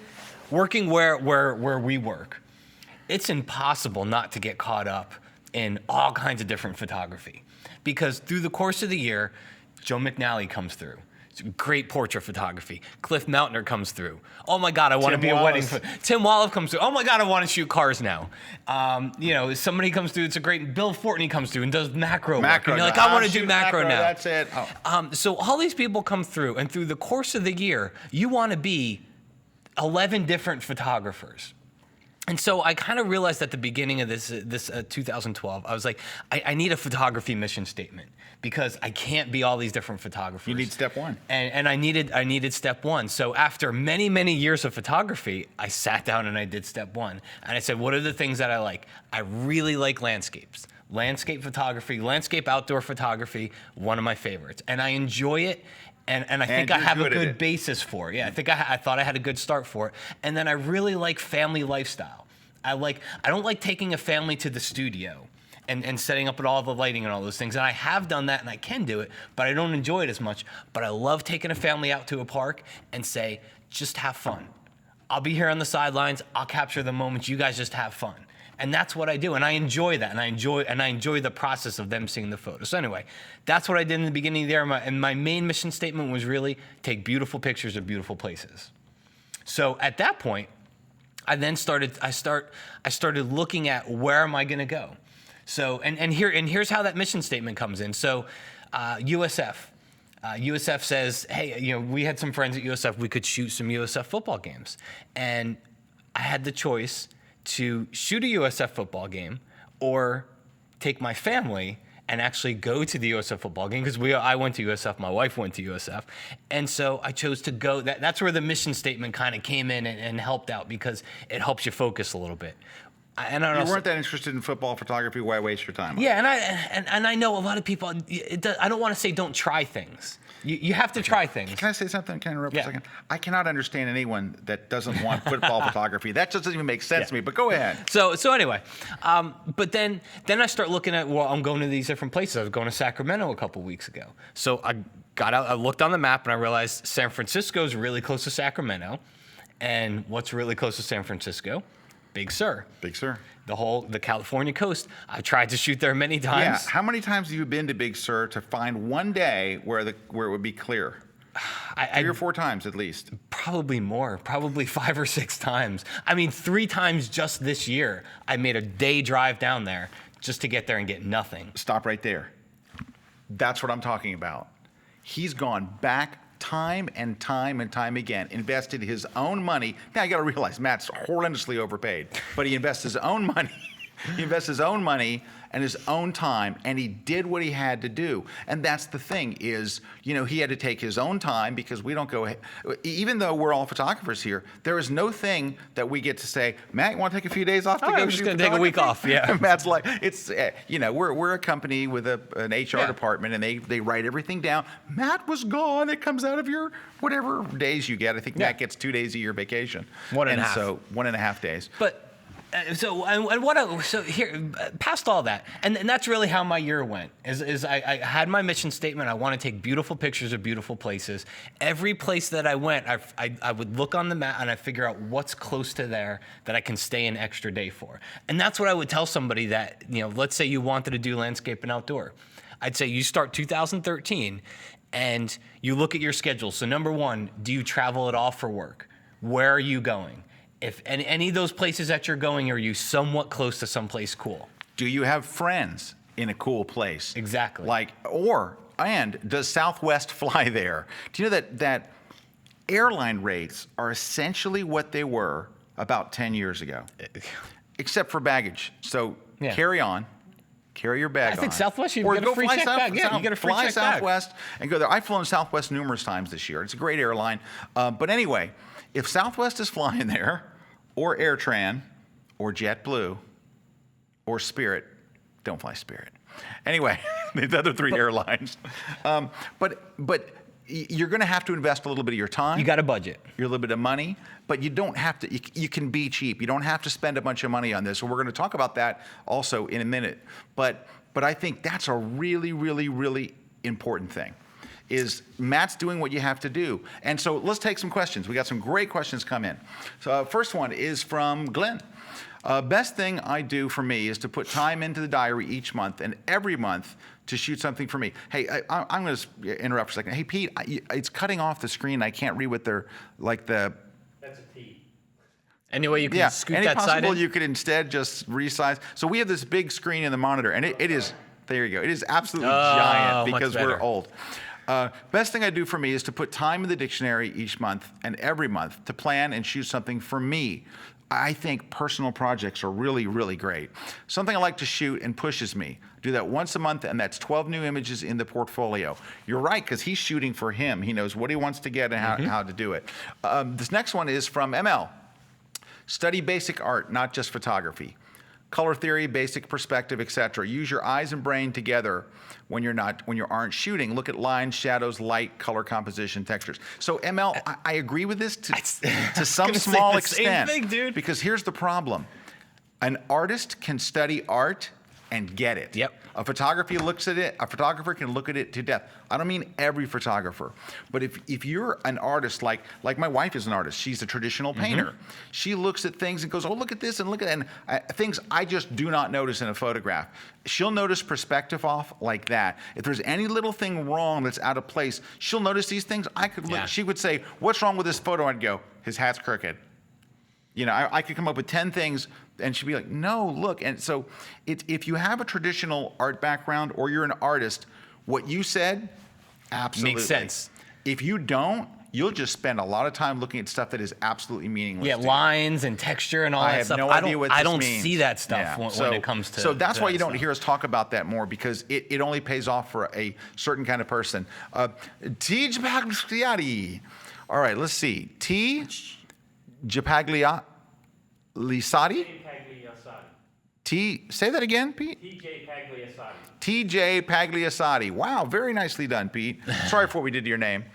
where we work, it's impossible not to get caught up in all kinds of different photography, because through the course of the year, Joe McNally comes through. It's great portrait photography. Cliff Mountner comes through. Oh my God, I want to be a wedding. Tim Wallach comes through. Oh my God, I want to shoot cars now. Somebody comes through. It's a great. Bill Fortney comes through and does macro work. And you're like, I want to do macro now. That's it. Oh. So all these people come through, and through the course of the year, you want to be 11 different photographers. And so I kind of realized at the beginning of this 2012, I was like, I need a photography mission statement, because I can't be all these different photographers. You need step 1. And I needed step 1. So after many, many years of photography, I sat down and I did step 1. And I said, what are the things that I like? I really like landscapes. Landscape photography, landscape outdoor photography, one of my favorites. And I enjoy it. And I think I have a good basis for it. Yeah, I thought I had a good start for it. And then I really like family lifestyle. I don't like taking a family to the studio and setting up all the lighting and all those things. And I have done that, and I can do it, but I don't enjoy it as much. But I love taking a family out to a park and say, just have fun. I'll be here on the sidelines. I'll capture the moments. You guys just have fun. And that's what I do, and I enjoy that, and I enjoy the process of them seeing the photos. So anyway, that's what I did in the beginning there, and my main mission statement was really take beautiful pictures of beautiful places. So at that point, I started looking at where am I going to go. So and here's how that mission statement comes in. So USF. USF says, hey, we had some friends at USF, we could shoot some USF football games. And I had the choice to shoot a USF football game or take my family and actually go to the USF football game, because I went to USF, my wife went to USF, and so I chose to go. That's where the mission statement kind of came in and helped out, because it helps you focus a little bit. And I You weren't that interested in football photography. Why waste your time? Yeah, and I know a lot of people. I don't want to say don't try things. You have to try things. Can I say something? Can I interrupt for Yeah. a second? I cannot understand anyone that doesn't want football photography. That just doesn't even make sense to me. But go ahead. So anyway, but then I start looking at, well, I'm going to these different places. I was going to Sacramento a couple weeks ago. So I got out, I looked on the map, and I realized San Francisco is really close to Sacramento. And what's really close to San Francisco? Big Sur. Big Sur. The California coast. I tried to shoot there many times. Yeah. How many times have you been to Big Sur to find one day where it would be clear? 3 or 4 times at least. Probably more, probably 5 or 6 times. I mean, 3 times just this year. I made a day drive down there just to get there and get nothing. Stop right there. That's what I'm talking about. He's gone back time and time and time again, invested his own money. Now you got to realize Matt's horrendously overpaid, but he invests his own money. He invests his own money and his own time, and he did what he had to do. And that's the thing is, he had to take his own time, because we don't go, even though we're all photographers here, there is no thing that we get to say, Matt, you want to take a few days off to go I'm just going to take a week off. Yeah. Matt's like, it's, we're a company with an HR department, and they write everything down. Matt was gone. It comes out of your whatever days you get. I think Matt gets 2 days a year vacation. 1.5. So 1.5 days. But so here, past all that, and that's really how my year went. Is I had my mission statement. I want to take beautiful pictures of beautiful places. Every place that I went, I would look on the map and I figure out what's close to there that I can stay an extra day for. And that's what I would tell somebody that, let's say you wanted to do landscape and outdoor. I'd say you start 2013 and you look at your schedule. So number 1, do you travel at all for work? Where are you going? If any of those places that you're going, are you somewhat close to someplace cool? Do you have friends in a cool place? Exactly. And does Southwest fly there? Do you know that airline rates are essentially what they were about 10 years ago, except for baggage. So carry on. Carry your bag on. I think Southwest, you Or get a free check bag. Yeah, you get a free check bag. Fly Southwest and go there. I've flown Southwest numerous times this year. It's a great airline. But anyway, if Southwest is flying there, or AirTran, or JetBlue, or Spirit, don't fly Spirit. Anyway, the other 3 airlines. But you're going to have to invest a little bit of your time. You got a budget. Your little bit of money, but you don't have to. You can be cheap. You don't have to spend a bunch of money on this. So we're going to talk about that also in a minute. But I think that's a really, really, really important thing. Is Matt's doing what you have to do. And so let's take some questions. We got some great questions come in. So first one is from Glenn. Best thing I do for me is to put time into the diary each month and every month to shoot something for me. Hey, I'm going to interrupt for a second. Hey, Pete, it's cutting off the screen. I can't read what they're, That's a T. Any way you can scoot that side possible in? you could instead just resize. So we have this big screen in the monitor, and it is, there you go. It is absolutely giant much because better. we're old. Best thing I do for me is to put time in the dictionary each month and every month to plan and shoot something for me. I think personal projects are really, really great. Something I like to shoot and pushes me. Do that once a month, and that's 12 new images in the portfolio. You're right, because he's shooting for him. He knows what he wants to get and how to do it. This next one is from ML. Study basic art, not just photography. Color theory, basic perspective, etc. Use your eyes and brain together when you aren't shooting. Look at lines, shadows, light, color composition, textures. So ML, I agree with this to some small extent. Same thing, dude. Because here's the problem. An artist can study art and get it. Yep. A photographer can look at it to death. I don't mean every photographer, but if you're an artist, like my wife is an artist, she's a traditional painter. She looks at things and goes, oh, look at this and look at that, and things I just do not notice in a photograph. She'll notice perspective off like that. If there's any little thing wrong that's out of place, she'll notice these things. I could look, she would say, what's wrong with this photo? I'd go, his hat's crooked. I could come up with 10 things, and she'd be like, no, look. And so if you have a traditional art background or you're an artist, what you said Absolutely. Makes sense. If you don't, you'll just spend a lot of time looking at stuff that is absolutely meaningless. Yeah, to you. lines and texture and all I that have stuff. no idea what this I don't means. see that stuff Yeah. when it comes to. So that's to why that you don't stuff. hear us talk about that more, because it only pays off for a certain kind of person. T. Gipagliati. All right, let's see. T. Gipagliati. T. Say that again, Pete. TJ Pagliasati. T.J. Pagliasati. Wow, very nicely done, Pete. Sorry for what we did to your name.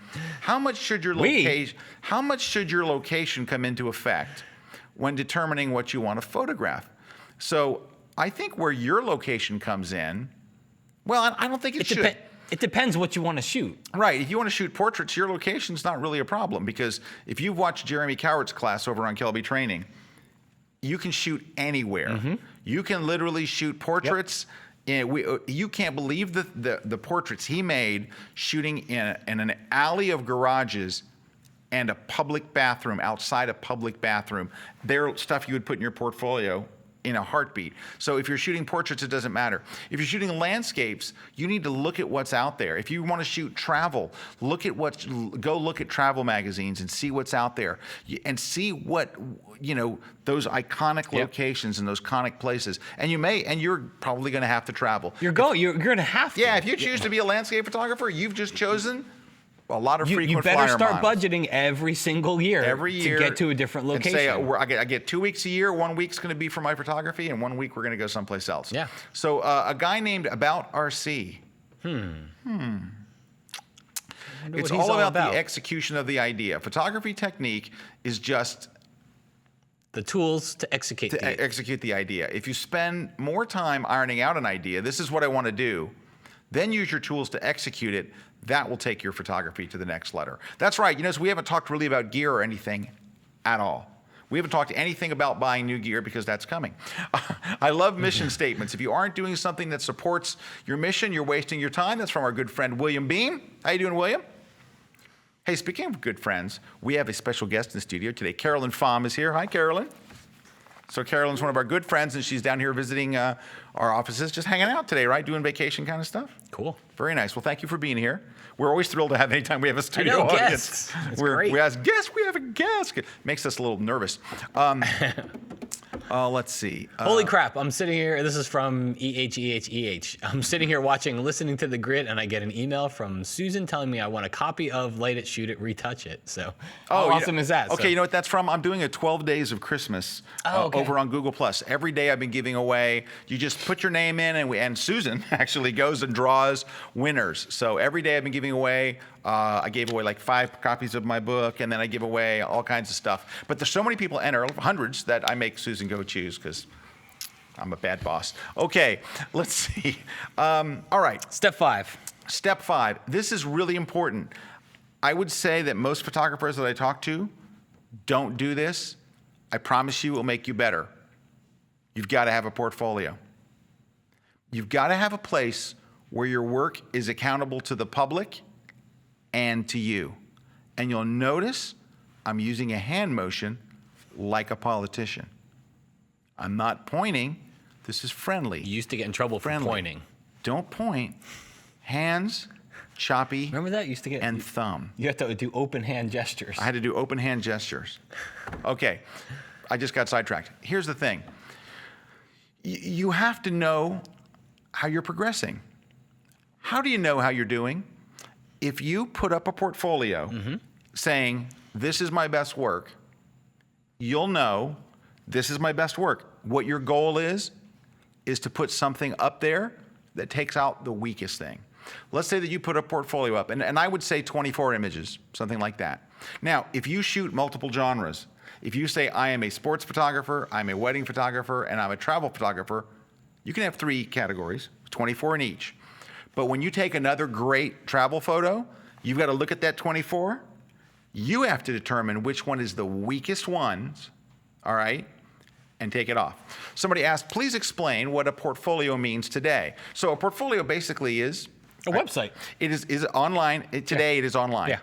How much should your location? How much should your location come into effect when determining what you want to photograph? So I think where your location comes in, well, I don't think it should. It depends what you want to shoot. Right. If you want to shoot portraits, your location's not really a problem, because if you've watched Jeremy Cowart's class over on Kelby Training, you can shoot anywhere. You can literally shoot portraits. You can't believe the portraits he made shooting in an alley of garages and a public bathroom, outside a public bathroom. They're stuff you would put in your portfolio in a heartbeat. So if you're shooting portraits, it doesn't matter. If you're shooting landscapes, you need to look at what's out there. If you want to shoot travel, go look at travel magazines and see what's out there, and see what, those iconic locations and those iconic places. And you're probably going to have to travel. You're going to have to. Yeah, if you choose to be a landscape photographer, you've just chosen a lot of frequent You better flyer start miles. budgeting every single year. Every year to get to a different and location. say, I get 2 weeks a year. 1 week's going to be for my photography, and 1 week we're going to go someplace else. Yeah. So a guy named About RC. It's all about the execution of the idea. Photography technique is just the tools to execute execute the idea. If you spend more time ironing out an idea, this is what I want to do, then use your tools to execute it. That will take your photography to the next letter. That's right. So we haven't talked really about gear or anything at all. We haven't talked anything about buying new gear, because that's coming. I love mission statements. If you aren't doing something that supports your mission, you're wasting your time. That's from our good friend, William Beam. How you doing, William? Hey, speaking of good friends, we have a special guest in the studio today. Carolyn Pham is here. Hi, Carolyn. So Carolyn's one of our good friends, and she's down here visiting our offices, just hanging out today, right? Doing vacation kind of stuff. Cool. Very nice. Well, thank you for being here. We're always thrilled to have anytime we have a studio know, audience. guests. It's great. We ask guests, we have a guest. Makes us a little nervous. Let's see. Holy crap, I'm sitting here, this is from EHEHEH. I'm sitting here listening to The Grid, and I get an email from Susan telling me I want a copy of Light It, Shoot It, Retouch It. So how awesome is that? Okay, So- you know what that's from? I'm doing a 12 Days of Christmas over on Google+. Every day I've been giving away, you just put your name in, and Susan actually goes and draws winners. So every day I've been giving away, I gave away like 5 copies of my book, and then I give away all kinds of stuff. But there's so many people enter, hundreds, that I make Susan go choose, because I'm a bad boss. Okay, let's see. All right. Step 5. Step 5. This is really important. I would say that most photographers that I talk to don't do this. I promise you it will make you better. You've got to have a portfolio. You've got to have a place where your work is accountable to the public and to you. And you'll notice I'm using a hand motion like a politician. I'm not pointing. This is friendly. You used to get in trouble for pointing. Don't point. Hands, choppy, Remember that? You used to get and thumb. You have to do open hand gestures. I had to do open hand gestures. Okay, I just got sidetracked. Here's the thing. You have to know how you're progressing. How do you know how you're doing? If you put up a portfolio saying, this is my best work, you'll know this is my best work. What your goal is to put something up there that takes out the weakest thing. Let's say that you put a portfolio up, and I would say 24 images, something like that. Now, if you shoot multiple genres, if you say, I am a sports photographer, I'm a wedding photographer, and I'm a travel photographer, you can have 3 categories, 24 in each. But when you take another great travel photo, you've got to look at that 24. You have to determine which one is the weakest ones, all right, and take it off. Somebody asked, please explain what a portfolio means today. So a portfolio basically is A website. It is online. Today it is online. Yeah.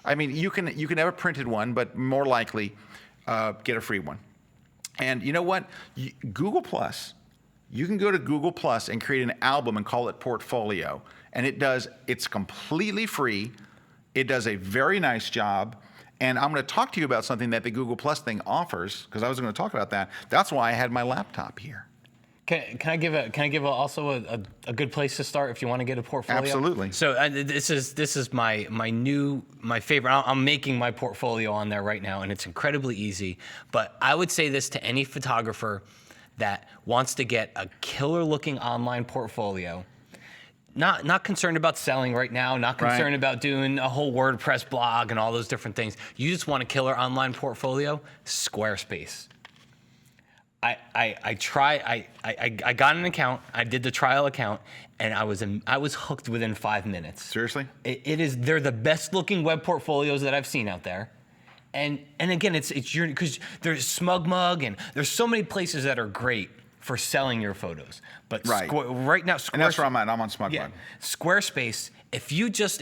I mean, you can have a printed one, but more likely get a free one. And you know what? Google Plus you can go to Google Plus and create an album and call it Portfolio. And it's completely free. It does a very nice job. And I'm going to talk to you about something that the Google Plus thing offers, because I was going to talk about that. That's why I had my laptop here. Can I give also a good place to start if you want to get a portfolio? Absolutely. So this is my favorite. I'm making my portfolio on there right now, and it's incredibly easy. But I would say this to any photographer that wants to get a killer looking online portfolio. Not concerned about selling right now, not concerned about doing a whole WordPress blog and all those different things. You just want a killer online portfolio, Squarespace. I got an account, I did the trial account, and I was hooked within 5 minutes. Seriously? They're the best looking web portfolios that I've seen out there. And again, it's your, because there's SmugMug and there's so many places that are great for selling your photos. But Right. Right now, And that's where I'm at. I'm on SmugMug. yeah, Squarespace. If you just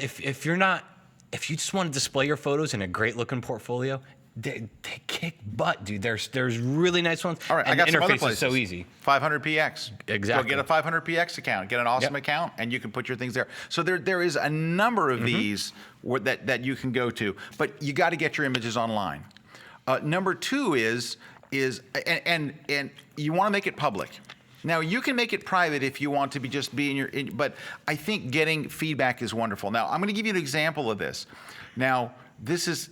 want to display your photos in a great looking portfolio, they kick butt, dude. There's really nice ones. All right, and I got the some other interface places. is so easy. 500px. Exactly. Go get a 500px account. Get an awesome Yep. account, and you can put your things there. So there is a number of these that you can go to, but you got to get your images online. Number two is and you want to make it public. Now you can make it private if you want to be in your. But I think getting feedback is wonderful. Now I'm going to give you an example of this. Now this is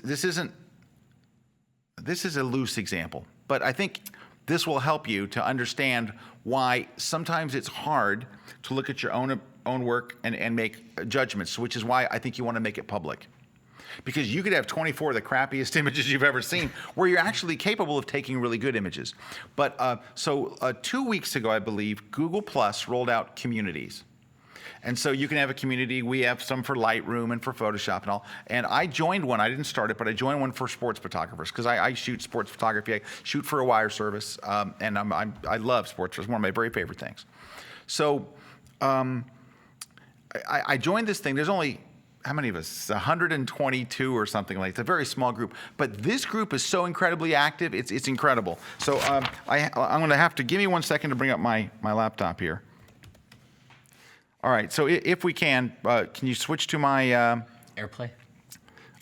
a loose example, but I think this will help you to understand why sometimes it's hard to look at your own work and make judgments, which is why I think you want to make it public. Because you could have 24 of the crappiest images you've ever seen where you're actually capable of taking really good images. But so 2 weeks ago, I believe, Google Plus rolled out communities. And so you can have a community. We have some for Lightroom and for Photoshop and all. And I joined one. I didn't start it, but I joined one for sports photographers because I shoot sports photography. I shoot for a wire service, and I love sports. It's one of my very favorite things. So I joined this thing. There's only, how many of us? 122 or something like that. It's a very small group. But this group is so incredibly active. It's incredible. So I'm going to have to, give me 1 second to bring up my laptop here. All right, so if we can you switch to my... AirPlay.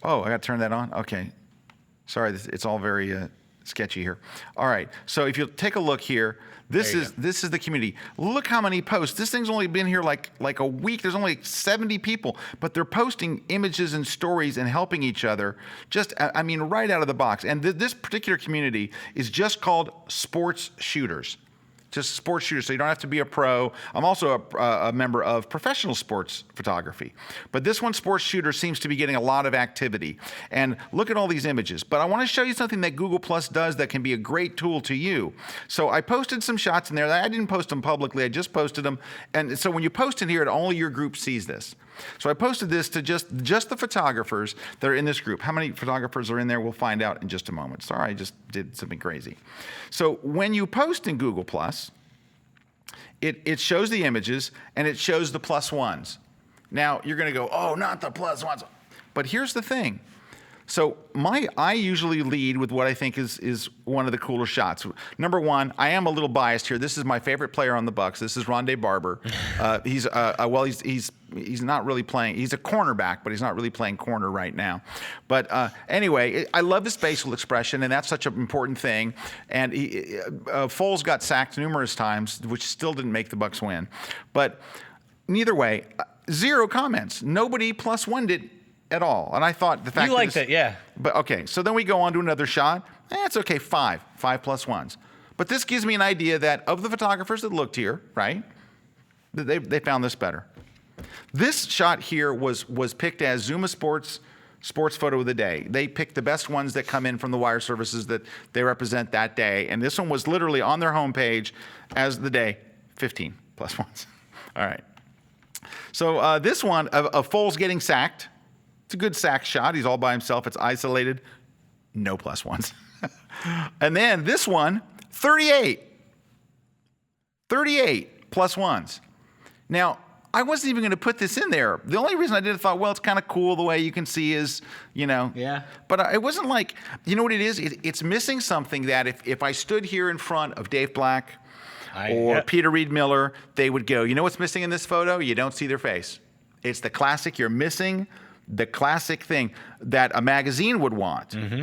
Oh, I got to turn that on? Okay. Sorry, it's all very sketchy here. All right, so if you'll take a look here, this is the community. Look how many posts. This thing's only been here like a week. There's only 70 people, but they're posting images and stories and helping each other. Just, I mean, right out of the box. And this particular community is just called Sports Shooters. Just sports shooters, so you don't have to be a pro. I'm also a member of professional sports photography. But this one, Sports Shooter, seems to be getting a lot of activity. And look at all these images. But I want to show you something that Google Plus does that can be a great tool to you. So I posted some shots in there. I didn't post them publicly. I just posted them. And so when you post in here, only your group sees this. So I posted this to just the photographers that are in this group. How many photographers are in there? We'll find out in just a moment. Sorry, I just did something crazy. So when you post in Google Plus, it shows the images and it shows the plus ones. Now you're going to go, oh, not the plus ones. But here's the thing. So I usually lead with what I think is one of the cooler shots. Number one, I am a little biased here. This is my favorite player on the Bucks. This is Rondé Barber. He's not really playing. He's a cornerback, but he's not really playing corner right now. But anyway, I love his facial expression, and that's such an important thing. And Foles got sacked numerous times, which still didn't make the Bucks win. But neither way, zero comments. Nobody plus one did at all. And I thought the fact You liked it, yeah. But okay, so then we go on to another shot. It's okay, five plus ones. But this gives me an idea that of the photographers that looked here, right, they found this better. This shot here was picked as Zuma Sports Photo of the Day. They picked the best ones that come in from the wire services that they represent that day. And this one was literally on their homepage as the day, 15 plus ones. All right. So this one of Foles getting sacked. It's a good sack shot. He's all by himself. It's isolated. No plus ones. And then this one, 38. 38 plus ones. Now, I wasn't even going to put this in there. The only reason I did it, I thought, well, it's kind of cool the way you can see is, Yeah. But it wasn't like, you know what it is? It's missing something that if I stood here in front of Dave Black, or yeah. Peter Reed Miller, they would go, you know what's missing in this photo? You don't see their face. It's the classic. You're missing the classic thing that a magazine would want. Mm-hmm.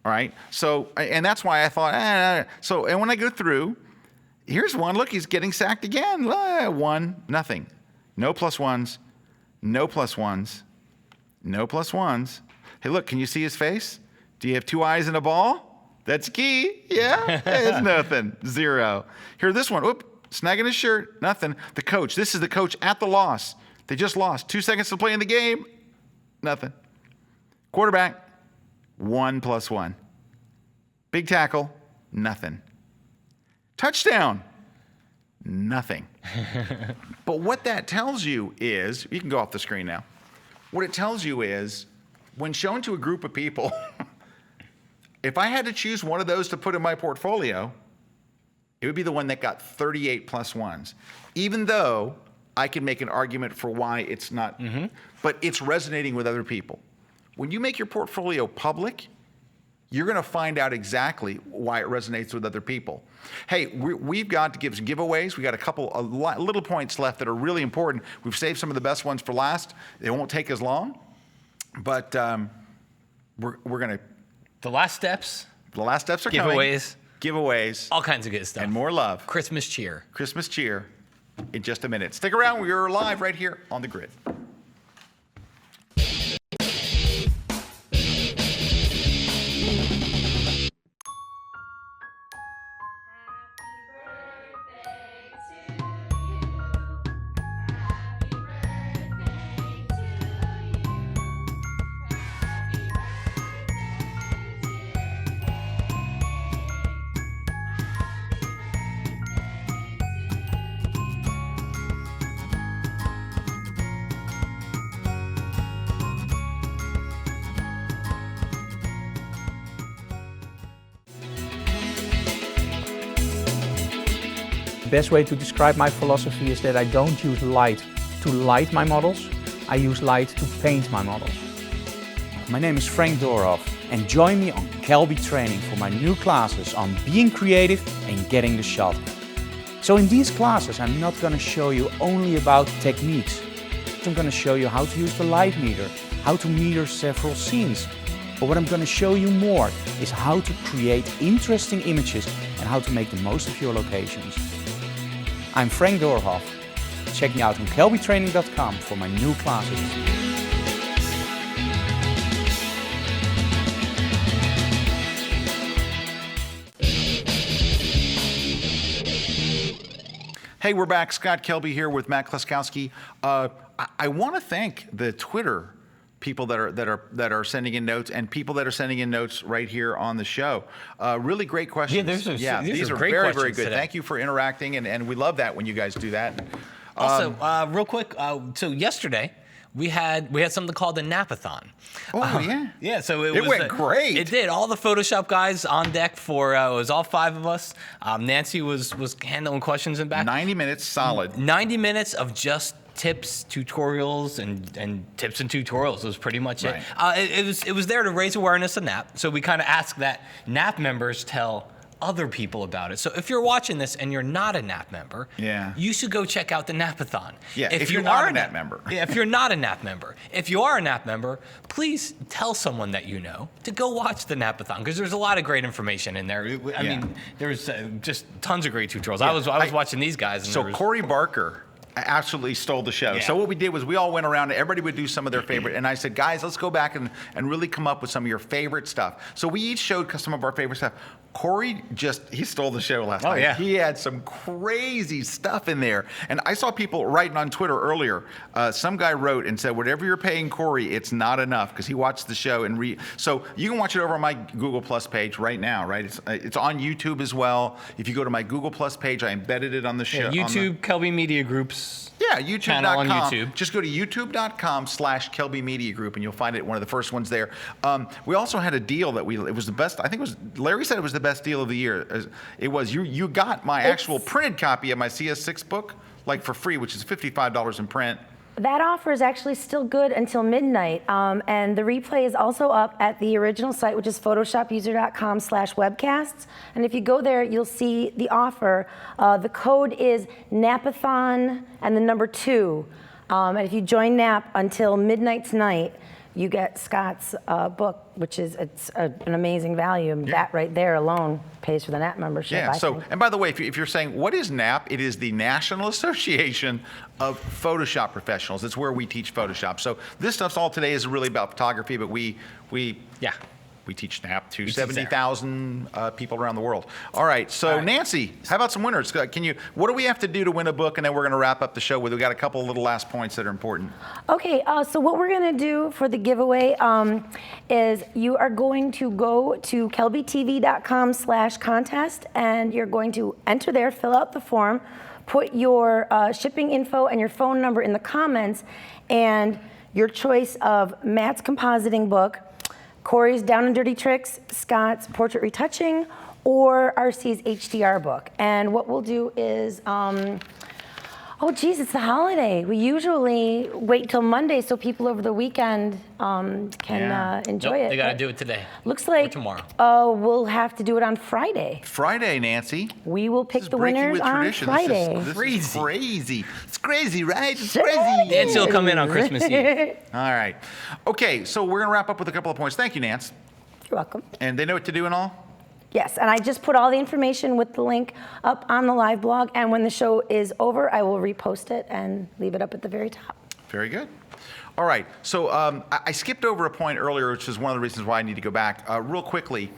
All right. So, and that's why I thought, So, and when I go through, here's one. Look, he's getting sacked again. 1, nothing. No plus ones. No plus ones. No plus ones. Hey, look, can you see his face? Do you have 2 eyes and a ball? That's key. Yeah. It's nothing. 0. Here, this one. Oop, snagging his shirt. Nothing. The coach. This is the coach at the loss. They just lost. 2 seconds to play in the game. Nothing. Quarterback. 1 plus 1. Big tackle. Nothing. Touchdown. Nothing. But what that tells you is, you can go off the screen now. What it tells you is, when shown to a group of people, if I had to choose one of those to put in my portfolio, it would be the one that got 38 plus ones. Even though I can make an argument for why it's not, but it's resonating with other people. When you make your portfolio public, you're going to find out exactly why it resonates with other people. Hey, we've got to give some giveaways. We got a little points left that are really important. We've saved some of the best ones for last. They won't take as long, but we're going to. The last steps. The last steps are Giveaways. coming. Giveaways. All kinds of good stuff. And more love. Christmas cheer. Christmas cheer in just a minute. Stick around. We're live right here on The Grid. The best way to describe my philosophy is that I don't use light to light my models, I use light to paint my models. My name is Frank Doorhoff and join me on Kelby Training for my new classes on being creative and getting the shot. So in these classes I'm not going to show you only about techniques. I'm going to show you how to use the light meter, how to meter several scenes. But what I'm going to show you more is how to create interesting images and how to make the most of your locations. I'm Frank Doorhoff. Check me out on kelbytraining.com for my new classes. Hey, we're back. Scott Kelby here with Matt Kloskowski. I want to thank the Twitter people that are sending in notes and people that are sending in notes right here on the show. Really great questions. These are great very, questions very good. today. Thank you for interacting, and we love that when you guys do that. Also, real quick, so yesterday we had something called the Napathon. Oh yeah. Yeah, so It went great. It did. All the Photoshop guys on deck for it was all 5 of us. Nancy was handling questions in back. 90 minutes solid. 90 minutes of just tips, tutorials, and tips and tutorials was pretty much it. It was there to raise awareness of NAP. So we kind of asked that NAP members tell other people about it. So if you're watching this and you're not a NAP member, you should go check out the Napathon. Yeah, if you're not a NAP member. Yeah, if you're not a NAP member. If you are a NAP member, please tell someone that you know to go watch the Napathon, because there's a lot of great information in there. I mean, there's just tons of great tutorials. I was watching these guys. And so Corey Barker absolutely stole the show. Yeah. So what we did was we all went around and everybody would do some of their favorite. And I said, guys, let's go back and really come up with some of your favorite stuff. So we each showed some of our favorite stuff. Corey he stole the show last night. Yeah. He had some crazy stuff in there. And I saw people writing on Twitter earlier. Some guy wrote and said, whatever you're paying Corey, it's not enough, because he watched the show and so you can watch it over on my Google Plus page right now, right? It's on YouTube as well. If you go to my Google Plus page, I embedded it on the show. Yeah, YouTube, Kelby Media Group's YouTube.com. channel on YouTube. Just go to youtube.com/Kelby Media Group and you'll find it, one of the first ones there. We also had a deal that it was the best, I think it was, Larry said it was the best deal of the year. It was, you got my actual printed copy of my CS6 book, like for free, which is $55 in print. That offer is actually still good until midnight, and the replay is also up at the original site, which is photoshopuser.com/webcasts. And if you go there, you'll see the offer. The code is NAPathon and the number 2. And if you join NAP until midnight tonight, you get Scott's book, which is an amazing value. And that right there alone pays for the NAP membership. Yeah. I So, think. and by the way, if you're saying what is NAP, it is the National Association of Photoshop Professionals. It's where we teach Photoshop. So this stuff's all today is really about photography, but we teach NAP to 70,000 people around the world. All right. So Nancy, how about some winners? What do we have to do to win a book? And then we're going to wrap up the show with, we got a couple of little last points that are important. Okay, so what we're gonna do for the giveaway is you are going to go to kelbytv.com/contest, and you're going to enter there, fill out the form, put your shipping info and your phone number in the comments, and your choice of Matt's compositing book, Corey's Down and Dirty Tricks, Scott's Portrait Retouching, or RC's HDR book. And what we'll do is, oh geez, it's the holiday. We usually wait till Monday so people over the weekend can enjoy it. They got to do it today. Looks like tomorrow. We'll have to do it on Friday. Friday, Nancy. We will pick This is the breaking winners with on tradition. Friday. This is Crazy. crazy. It's crazy, right? It's crazy. Nancy will come in on Christmas Eve. All right. Okay, so we're going to wrap up with a couple of points. Thank you, Nance. You're welcome. And they know what to do and all? Yes, and I just put all the information with the link up on the live blog, and when the show is over, I will repost it and leave it up at the very top. Very good. All right. So I skipped over a point earlier, which is one of the reasons why I need to go back. Real quickly,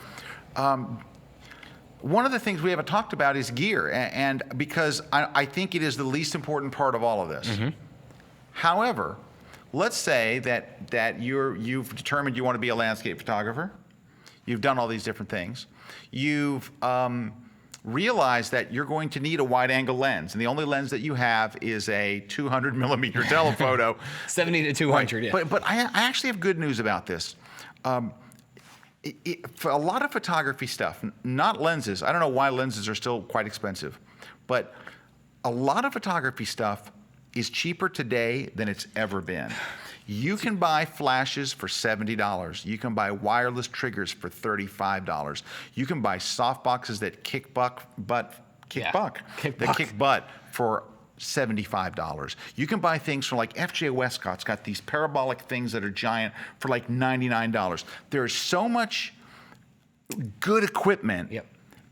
one of the things we haven't talked about is gear, and because I think it is the least important part of all of this. Mm-hmm. However, let's say that you've determined you want to be a landscape photographer. You've done all these different things. You've realized that you're going to need a wide-angle lens, and the only lens that you have is a 200-millimeter telephoto. 70 to 200, yeah. But I actually have good news about this. For a lot of photography stuff, not lenses, I don't know why lenses are still quite expensive, but a lot of photography stuff is cheaper today than it's ever been. You can buy flashes for $70. You can buy wireless triggers for $35. You can buy soft boxes that kick butt for $75. You can buy things from like FJ Westcott's got these parabolic things that are giant for like $99. There is so much good equipment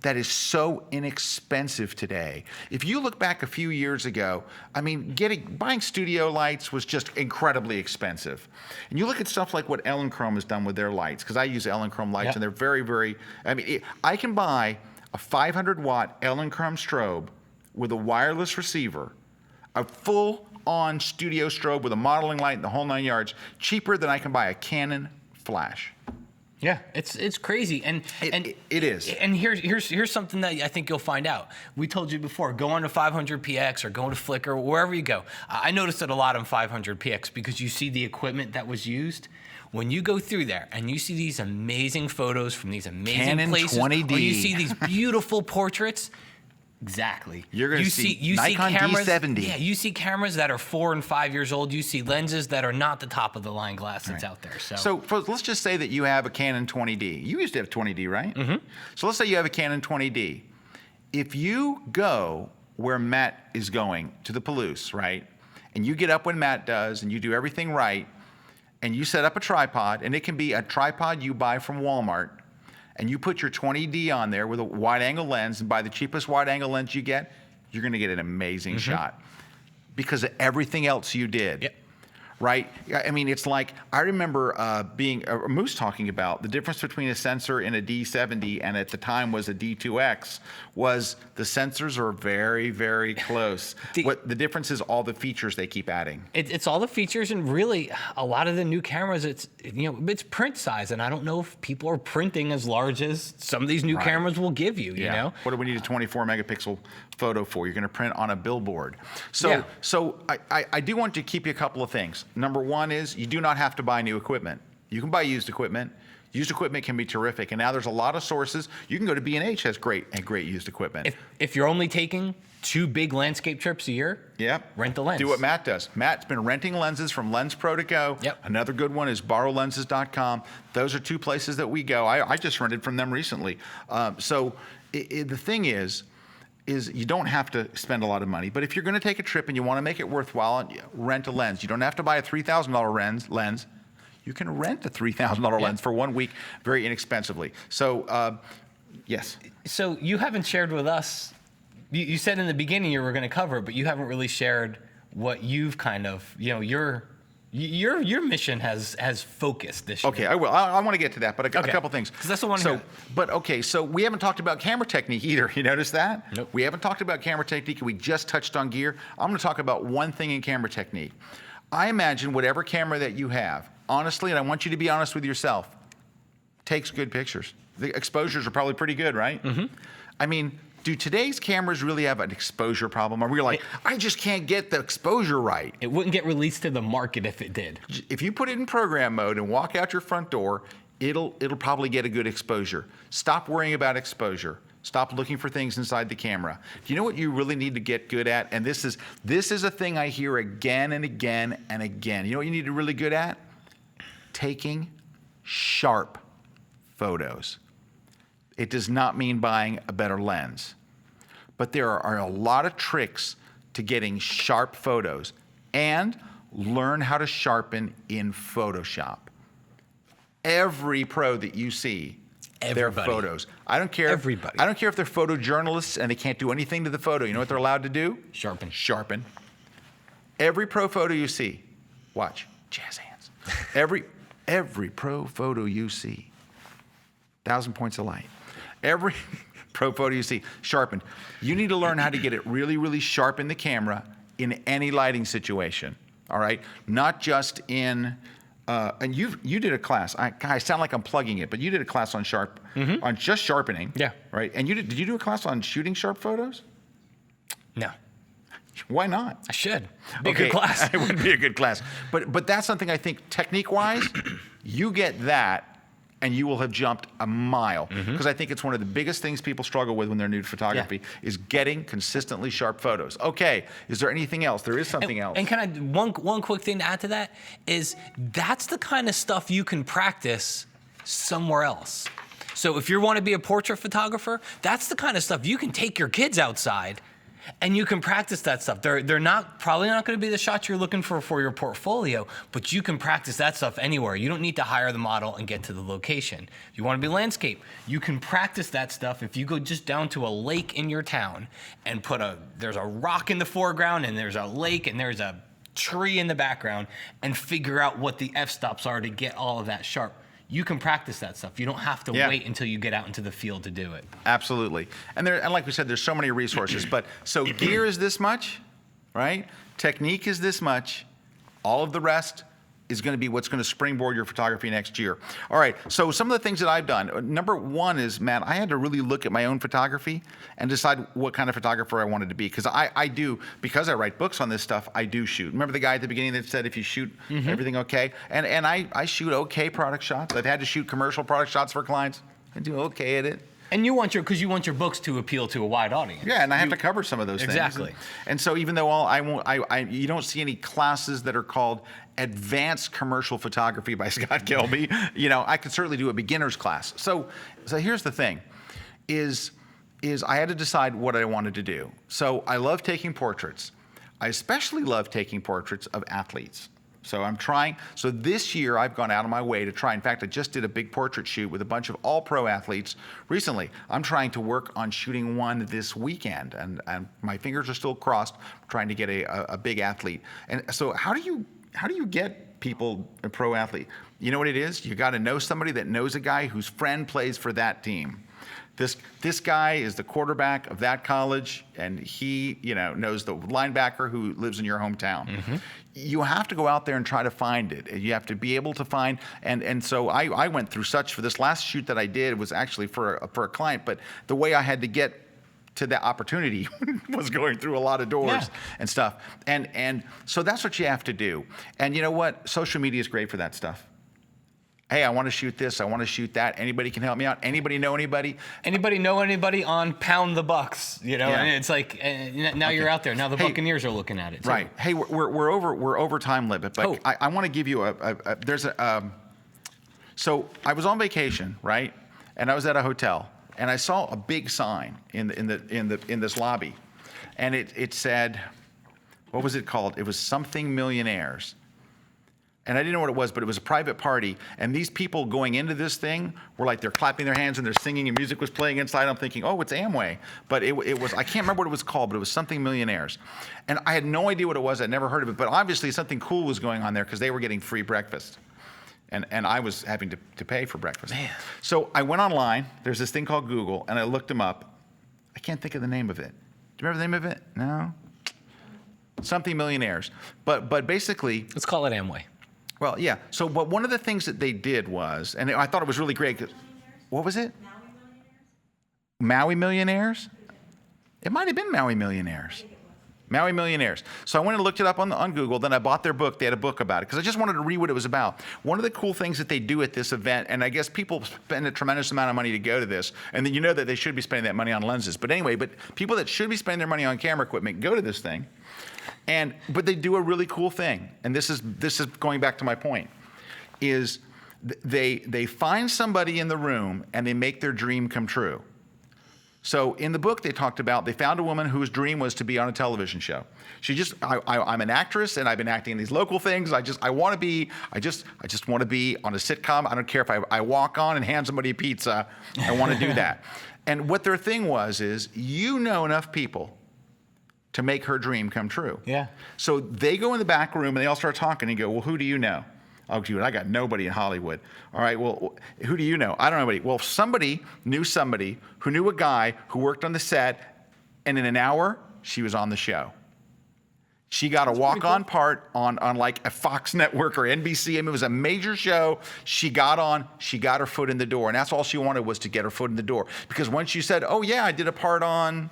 that is so inexpensive today. If you look back a few years ago, I mean, buying studio lights was just incredibly expensive. And you look at stuff like what Elinchrom has done with their lights, because I use Elinchrom lights, and they're very, very, I mean, I can buy a 500-watt Elinchrom strobe with a wireless receiver, a full-on studio strobe with a modeling light and the whole 9 yards, cheaper than I can buy a Canon flash. Yeah, it's crazy, and it is. And here's something that I think you'll find out. We told you before, go on to 500px or go to Flickr, wherever you go. I noticed it a lot on 500px because you see the equipment that was used. When you go through there and you see these amazing photos from these amazing Canon places, 20D. or you see these beautiful portraits. Exactly. You're going to see Nikon cameras, D70. Yeah, you see cameras that are 4 and 5 years old. You see lenses that are not the top of the line glass that's out there. So let's just say that you have a Canon 20D. You used to have 20D, right? Mm-hmm. So let's say you have a Canon 20D. If you go where Matt is going, to the Palouse, right, and you get up when Matt does, and you do everything right, and you set up a tripod, and it can be a tripod you buy from Walmart, and you put your 20D on there with a wide-angle lens, and buy the cheapest wide-angle lens you get, you're going to get an amazing shot because of everything else you did. Yep. Right? I mean, it's like, I remember Moose talking about the difference between a sensor in a D70 and at the time was a D2X was the sensors are very, very close. What the difference is all the features they keep adding. It's all the features, and really a lot of the new cameras, it's print size, and I don't know if people are printing as large as some of these new cameras will give you, you know? What do we need a 24 megapixel photo for? You're going to print on a billboard. So I do want to keep you a couple of things. Number one is you do not have to buy new equipment. You can buy used equipment. Used equipment can be terrific, and now there's a lot of sources. You can go to B&H has great used equipment. If you're only taking 2 big landscape trips a year, rent a lens. Do what Matt does. Matt's been renting lenses from Lens Pro to Go. Yep. Another good one is borrowlenses.com. Those are 2 places that we go. I just rented from them recently. The thing is you don't have to spend a lot of money, but if you're going to take a trip and you want to make it worthwhile, rent a lens. You don't have to buy a $3,000 lens. You can rent a $3,000 lens for 1 week very inexpensively. So, yes. So you haven't shared with us, you said in the beginning you were going to cover it, but you haven't really shared what you've kind of, your mission has focused this year. Okay, I will. I want to get to that, but a couple things. Because that's the one here. But okay, so we haven't talked about camera technique either. You notice that? Nope. We haven't talked about camera technique. We just touched on gear. I'm going to talk about one thing in camera technique. I imagine whatever camera that you have, honestly, and I want you to be honest with yourself, takes good pictures. The exposures are probably pretty good, right? Mm-hmm. I mean, do today's cameras really have an exposure problem? Or we're like, I just can't get the exposure right. It wouldn't get released to the market if it did. If you put it in program mode and walk out your front door, it'll probably get a good exposure. Stop worrying about exposure. Stop looking for things inside the camera. Do you know what you really need to get good at? And this is a thing I hear again and again and again. You know what you need to be really good at? Taking sharp photos. It does not mean buying a better lens, but there are a lot of tricks to getting sharp photos, and learn how to sharpen in Photoshop. Every pro that you see, their photos. I don't care. Everybody. I don't care if they're photojournalists and they can't do anything to the photo. You know what they're allowed to do? Sharpen. Sharpen. Every pro photo you see, watch, jazz hands. Every pro photo you see, 1,000 points of light. Every pro photo you see, sharpened. You need to learn how to get it really, really sharp in the camera in any lighting situation, all right? Not just in, and you did a class. I sound like I'm plugging it, but you did a class on on just sharpening. Yeah. Right, and did you do a class on shooting sharp photos? No. Why not? I should. Be a good class. It would be a good class. But that's something I think technique-wise, you get that, and you will have jumped a mile. Because I think it's one of the biggest things people struggle with when they're new to photography is getting consistently sharp photos. Okay, is there anything else? There is something else. And can I, one quick thing to add to that is that's the kind of stuff you can practice somewhere else. So if you want to be a portrait photographer, that's the kind of stuff you can take your kids outside and you can practice that stuff. They're probably not going to be the shots you're looking for your portfolio, but you can practice that stuff anywhere. You don't need to hire the model and get to the location. If you want to be landscape, you can practice that stuff if you go just down to a lake in your town and there's a rock in the foreground and there's a lake and there's a tree in the background, and figure out what the f-stops are to get all of that sharp. You can practice that stuff. You don't have to wait until you get out into the field to do it. Absolutely. And like we said, there's so many resources. But so gear is this much, right? Technique is this much. All of the rest is going to be what's going to springboard your photography next year. All right, so some of the things that I've done. Number one is, Matt, I had to really look at my own photography and decide what kind of photographer I wanted to be. Because because I write books on this stuff, I do shoot. Remember the guy at the beginning that said, if you shoot everything okay? And I shoot okay product shots. I've had to shoot commercial product shots for clients. I do okay at it. And you want your books to appeal to a wide audience. Yeah, and I have to cover some of those things. Exactly. And so even though you don't see any classes that are called Advanced Commercial Photography by Scott Kelby, I could certainly do a beginner's class. So here's the thing, is I had to decide what I wanted to do. So I love taking portraits. I especially love taking portraits of athletes. So this year I've gone out of my way to try. In fact, I just did a big portrait shoot with a bunch of all pro athletes recently. I'm trying to work on shooting one this weekend, and my fingers are still crossed, trying to get a big athlete. And so how do you get people a pro athlete? You know what it is? You got to know somebody that knows a guy whose friend plays for that team. This guy is the quarterback of that college, and he knows the linebacker who lives in your hometown. You have to go out there and try to find it. You have to be able to find, and so I went through such, for this last shoot that I did was actually for a client, but the way I had to get to that opportunity was going through a lot of doors and stuff. And so that's what you have to do. And you know what? Social media is great for that stuff. Hey, I want to shoot this. I want to shoot that. Anybody can help me out. Anybody know anybody? Anybody know anybody on Pound the Bucks? You know, Yeah. and it's like now you're out there. Now the Hey, Buccaneers are looking at it. Too. Right. Hey, we're over time limit, but Oh. I want to give you so I was on vacation, right? And I was at a hotel, and I saw a big sign in this lobby, and it said, what was it called? It was something millionaires. And I didn't know what it was, but it was a private party. And these people going into this thing were like, they're clapping their hands and they're singing and music was playing inside. I'm thinking, oh, it's Amway. But it was, I can't remember what it was called, but it was something millionaires. And I had no idea what it was. I'd never heard of it. But obviously something cool was going on there because they were getting free breakfast. And I was having to pay for breakfast. Man. So I went online. There's this thing called Google, and I looked them up. I can't think of the name of it. Do you remember the name of it? No? Something millionaires. But basically, Let's call it Amway. well, yeah. So, but one of the things that they did was, and I thought it was really great. What was it? Maui Millionaires? It might have been Maui Millionaires. Maui Millionaires. So I went and looked it up on Google. Then I bought their book. They had a book about it because I just wanted to read what it was about. One of the cool things that they do at this event, and I guess people spend a tremendous amount of money to go to this, and then you know that they should be spending that money on lenses. But anyway, people that should be spending their money on camera equipment go to this thing. But they do a really cool thing, and this is going back to my point, is they find somebody in the room and they make their dream come true. So in the book they talked about, they found a woman whose dream was to be on a television show. I'm an actress and I've been acting in these local things. I just want to be on a sitcom. I don't care if I walk on and hand somebody a pizza. I want to do that. And what their thing was is, you know enough people to make her dream come true. Yeah. So they go in the back room and they all start talking and go, well, who do you know? Oh, dude, I got nobody in Hollywood. All right, well, who do you know? I don't know anybody. Well, somebody knew somebody who knew a guy who worked on the set, and in an hour, she was on the show. She got a walk-on part on like a Fox network or NBC. I mean, it was a major show. She got on, she got her foot in the door, and that's all she wanted was to get her foot in the door. Because once you said, oh yeah, I did a part on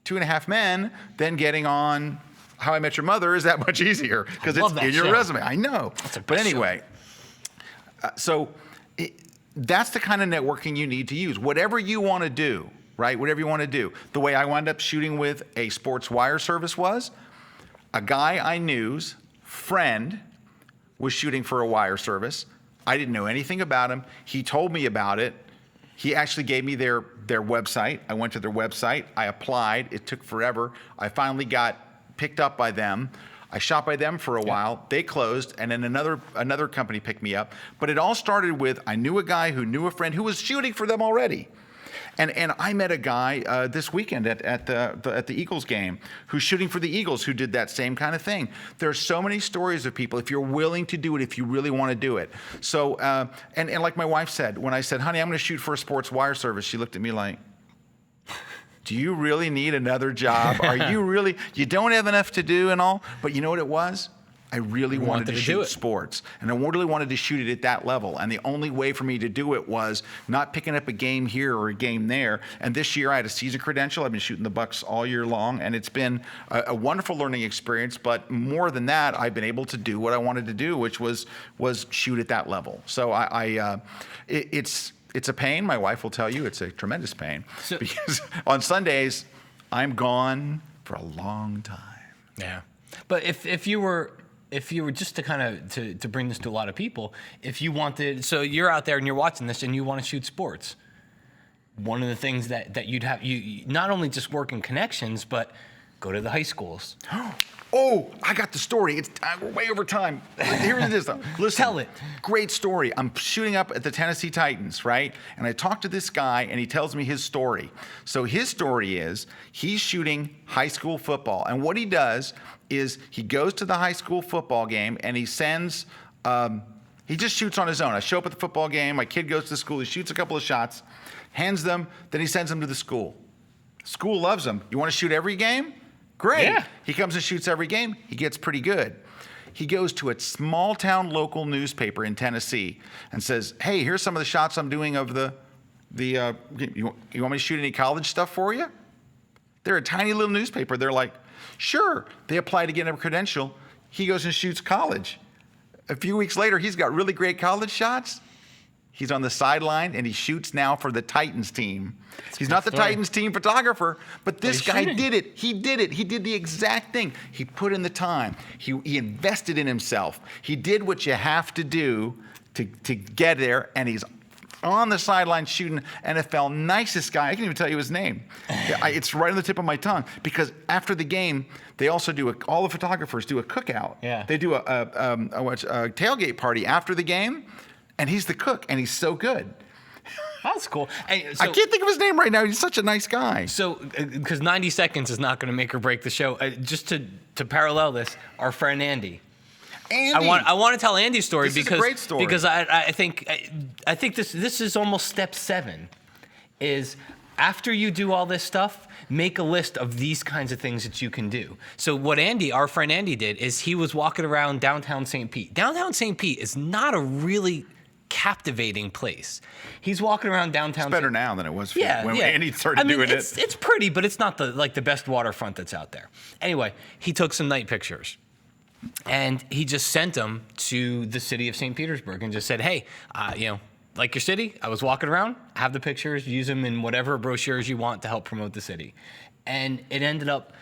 2.5 Men, then getting on How I Met Your Mother is that much easier because it's in your resume. I know. But anyway, that's the kind of networking you need to use. Whatever you want to do, right? Whatever you want to do. The way I wound up shooting with a sports wire service was, a guy I knew's friend was shooting for a wire service. I didn't know anything about him. He told me about it. He actually gave me their website. I went to their website. I applied. It took forever. I finally got picked up by them. I shot by them for a while. They closed, and then another company picked me up. But it all started with, I knew a guy who knew a friend who was shooting for them already. And I met a guy this weekend at the Eagles game who's shooting for the Eagles who did that same kind of thing. There are so many stories of people, if you're willing to do it, if you really want to do it. So, and like my wife said, when I said, honey, I'm going to shoot for a sports wire service, she looked at me like, do you really need another job? Are you really, you don't have enough to do and all? But you know what it was? I really wanted to shoot sports, and I really wanted to shoot it at that level. And the only way for me to do it was not picking up a game here or a game there. And this year I had a season credential. I've been shooting the Bucks all year long, and it's been a wonderful learning experience. But more than that, I've been able to do what I wanted to do, which was shoot at that level. So it's a pain. My wife will tell you it's a tremendous pain because on Sundays I'm gone for a long time. Yeah, but if you were just to kind of to bring this to a lot of people, if you wanted, so you're out there and you're watching this and you want to shoot sports, one of the things that you'd have, you not only just work in connections, but go to the high schools. Oh, I got the story. We're way over time. Here it is, though. Listen, Tell it. Great story. I'm shooting up at the Tennessee Titans, right? And I talked to this guy, and he tells me his story. So his story is he's shooting high school football. And what he does is he goes to the high school football game, and he sends he just shoots on his own. I show up at the football game. My kid goes to school. He shoots a couple of shots, hands them, then he sends them to the school. School loves him. You want to shoot every game? Great. Yeah. He comes and shoots every game. He gets pretty good. He goes to a small town local newspaper in Tennessee and says, hey, here's some of the shots I'm doing of you want me to shoot any college stuff for you? They're a tiny little newspaper. They're like, sure. They apply to get a credential. He goes and shoots college. A few weeks later, he's got really great college shots. He's on the sideline, and he shoots now for the Titans team. He's not the story. Titans team photographer, but this he's guy shooting. did it. He did it. He did the exact thing. He put in the time. He invested in himself. He did what you have to do to get there, and he's on the sideline shooting. NFL nicest guy. I can't even tell you his name. It's right on the tip of my tongue, because after the game, they also do all the photographers do a cookout. Yeah. They do a tailgate party after the game, and he's the cook, and he's so good. That's cool. Hey, I can't think of his name right now. He's such a nice guy. So, because 90 seconds is not going to make or break the show, just to parallel this, our friend Andy. Andy. I want to tell Andy's story This is a because great story. because I think this is almost step 7, is after you do all this stuff, make a list of these kinds of things that you can do. So what Andy, our friend Andy, did is he was walking around downtown St. Pete. Downtown St. Pete is not a really captivating place. He's walking around downtown. It's better now than it was Yeah, when yeah. Andy started doing it. It's pretty, but it's not the best waterfront that's out there. Anyway, he took some night pictures, and he just sent them to the city of St. Petersburg and just said, "Hey, like your city, I was walking around. Have the pictures. Use them in whatever brochures you want to help promote the city." And it ended up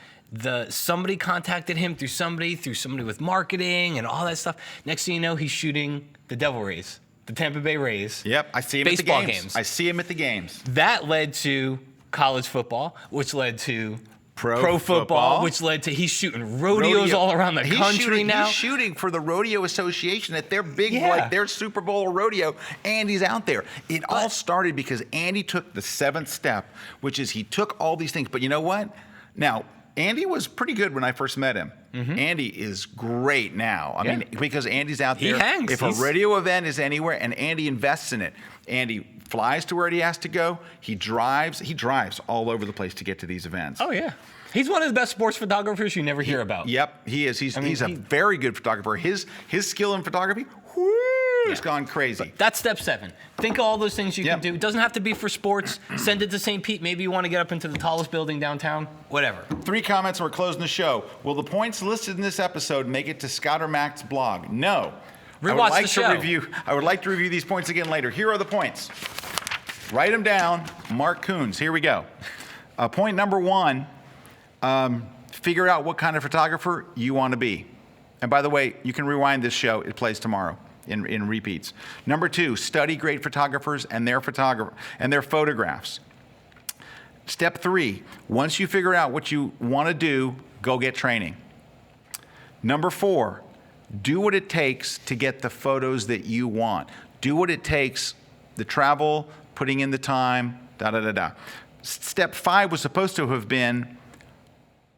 somebody contacted him through somebody with marketing and all that stuff. Next thing you know, he's shooting the Devil Rays. The Tampa Bay Rays. Yep, I see him baseball at the games. games. I see him at the games. That led to college football, which led to Pro football, football. which led to he's shooting rodeos all around the country now. He's shooting for the Rodeo Association at their big, Yeah. their Super Bowl rodeo. Andy's out there. It all started because Andy took the 7th step, which is he took all these things. But you know what? Now, Andy was pretty good when I first met him. Andy is great now. I mean, because Andy's out He there. hangs. If a radio event is anywhere and Andy invests in it, Andy flies to where he has to go. He drives all over the place to get to these events. Oh yeah, he's one of the best sports photographers you never hear about. Yep, he is. He's a he- very good photographer. His skill in photography, it's gone crazy. That's step 7. Think of all those things you Yep. can do. It doesn't have to be for sports. Send it to St. Pete. Maybe you want to get up into the tallest building downtown. Whatever. 3 comments and we're closing the show. Will the points listed in this episode make it to Scott or Mac's blog? No. Rewatch the show. I would like to review these points again later. Here are the points. Write them down. Mark Coons. Here we go. Point number 1, figure out what kind of photographer you want to be. And by the way, you can rewind this show. It plays tomorrow in repeats. Number 2, study great photographers and their photographs. Step 3, once you figure out what you want to do, go get training. Number 4, do what it takes to get the photos that you want. Do what it takes, the travel, putting in the time, Step 5 was supposed to have been,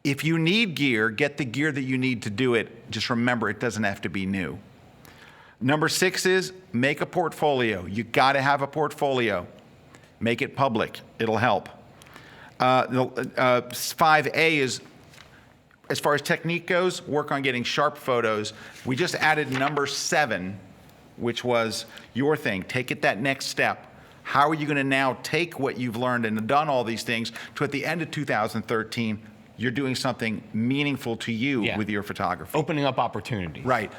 if you need gear, get the gear that you need to do it. Just remember, it doesn't have to be new. Number 6 is make a portfolio. You got to have a portfolio. Make it public. It'll help. 5A is, as far as technique goes, work on getting sharp photos. We just added number 7, which was your thing. Take it that next step. How are you going to now take what you've learned and done all these things to, at the end of 2013, you're doing something meaningful to you with your photography. Opening up opportunities. Right.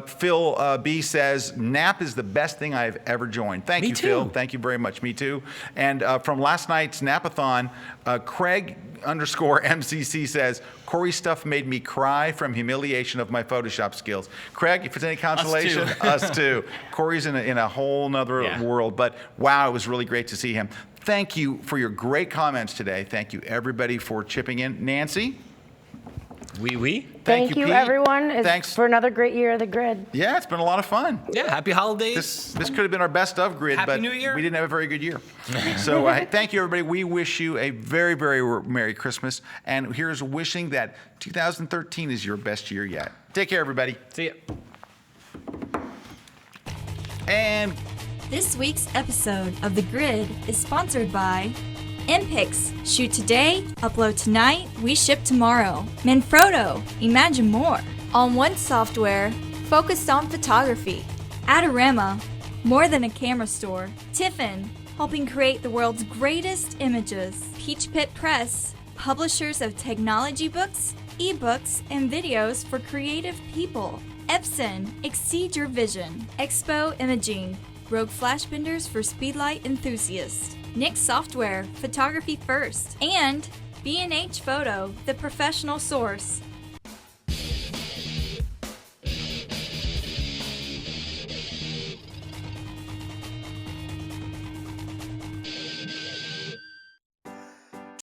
Phil B says, NAP is the best thing I've ever joined. Thank you, Phil. Thank you very much. Me too. And from last night's Napathon, Craig_MCC says, Corey's stuff made me cry from humiliation of my Photoshop skills. Craig, if it's any consolation, us too. Corey's in a whole nother world. But wow, it was really great to see him. Thank you for your great comments today. Thank you, everybody, for chipping in. Nancy? Thank you, Pete. everyone. Thanks for another great year of the Grid. Yeah, it's been a lot of fun. Yeah, happy holidays. This could have been our best of Grid, Happy but New Year. we didn't have a very good year. So thank you, everybody. We wish you a very, very Merry Christmas. And here's wishing that 2013 is your best year yet. Take care, everybody. See ya. And This week's episode of The Grid is sponsored by MPix. Shoot today, upload tonight, we ship tomorrow. Manfrotto. Imagine more. All One Software. Focused on photography. Adorama. More than a camera store. Tiffin. Helping create the world's greatest images. Peach Pit Press. Publishers of technology books, ebooks, and videos for creative people. Epson. Exceed your vision. Expo Imaging. Rogue Flash Benders for speedlight enthusiasts, Nix Software, photography first, and B&H Photo, the professional source.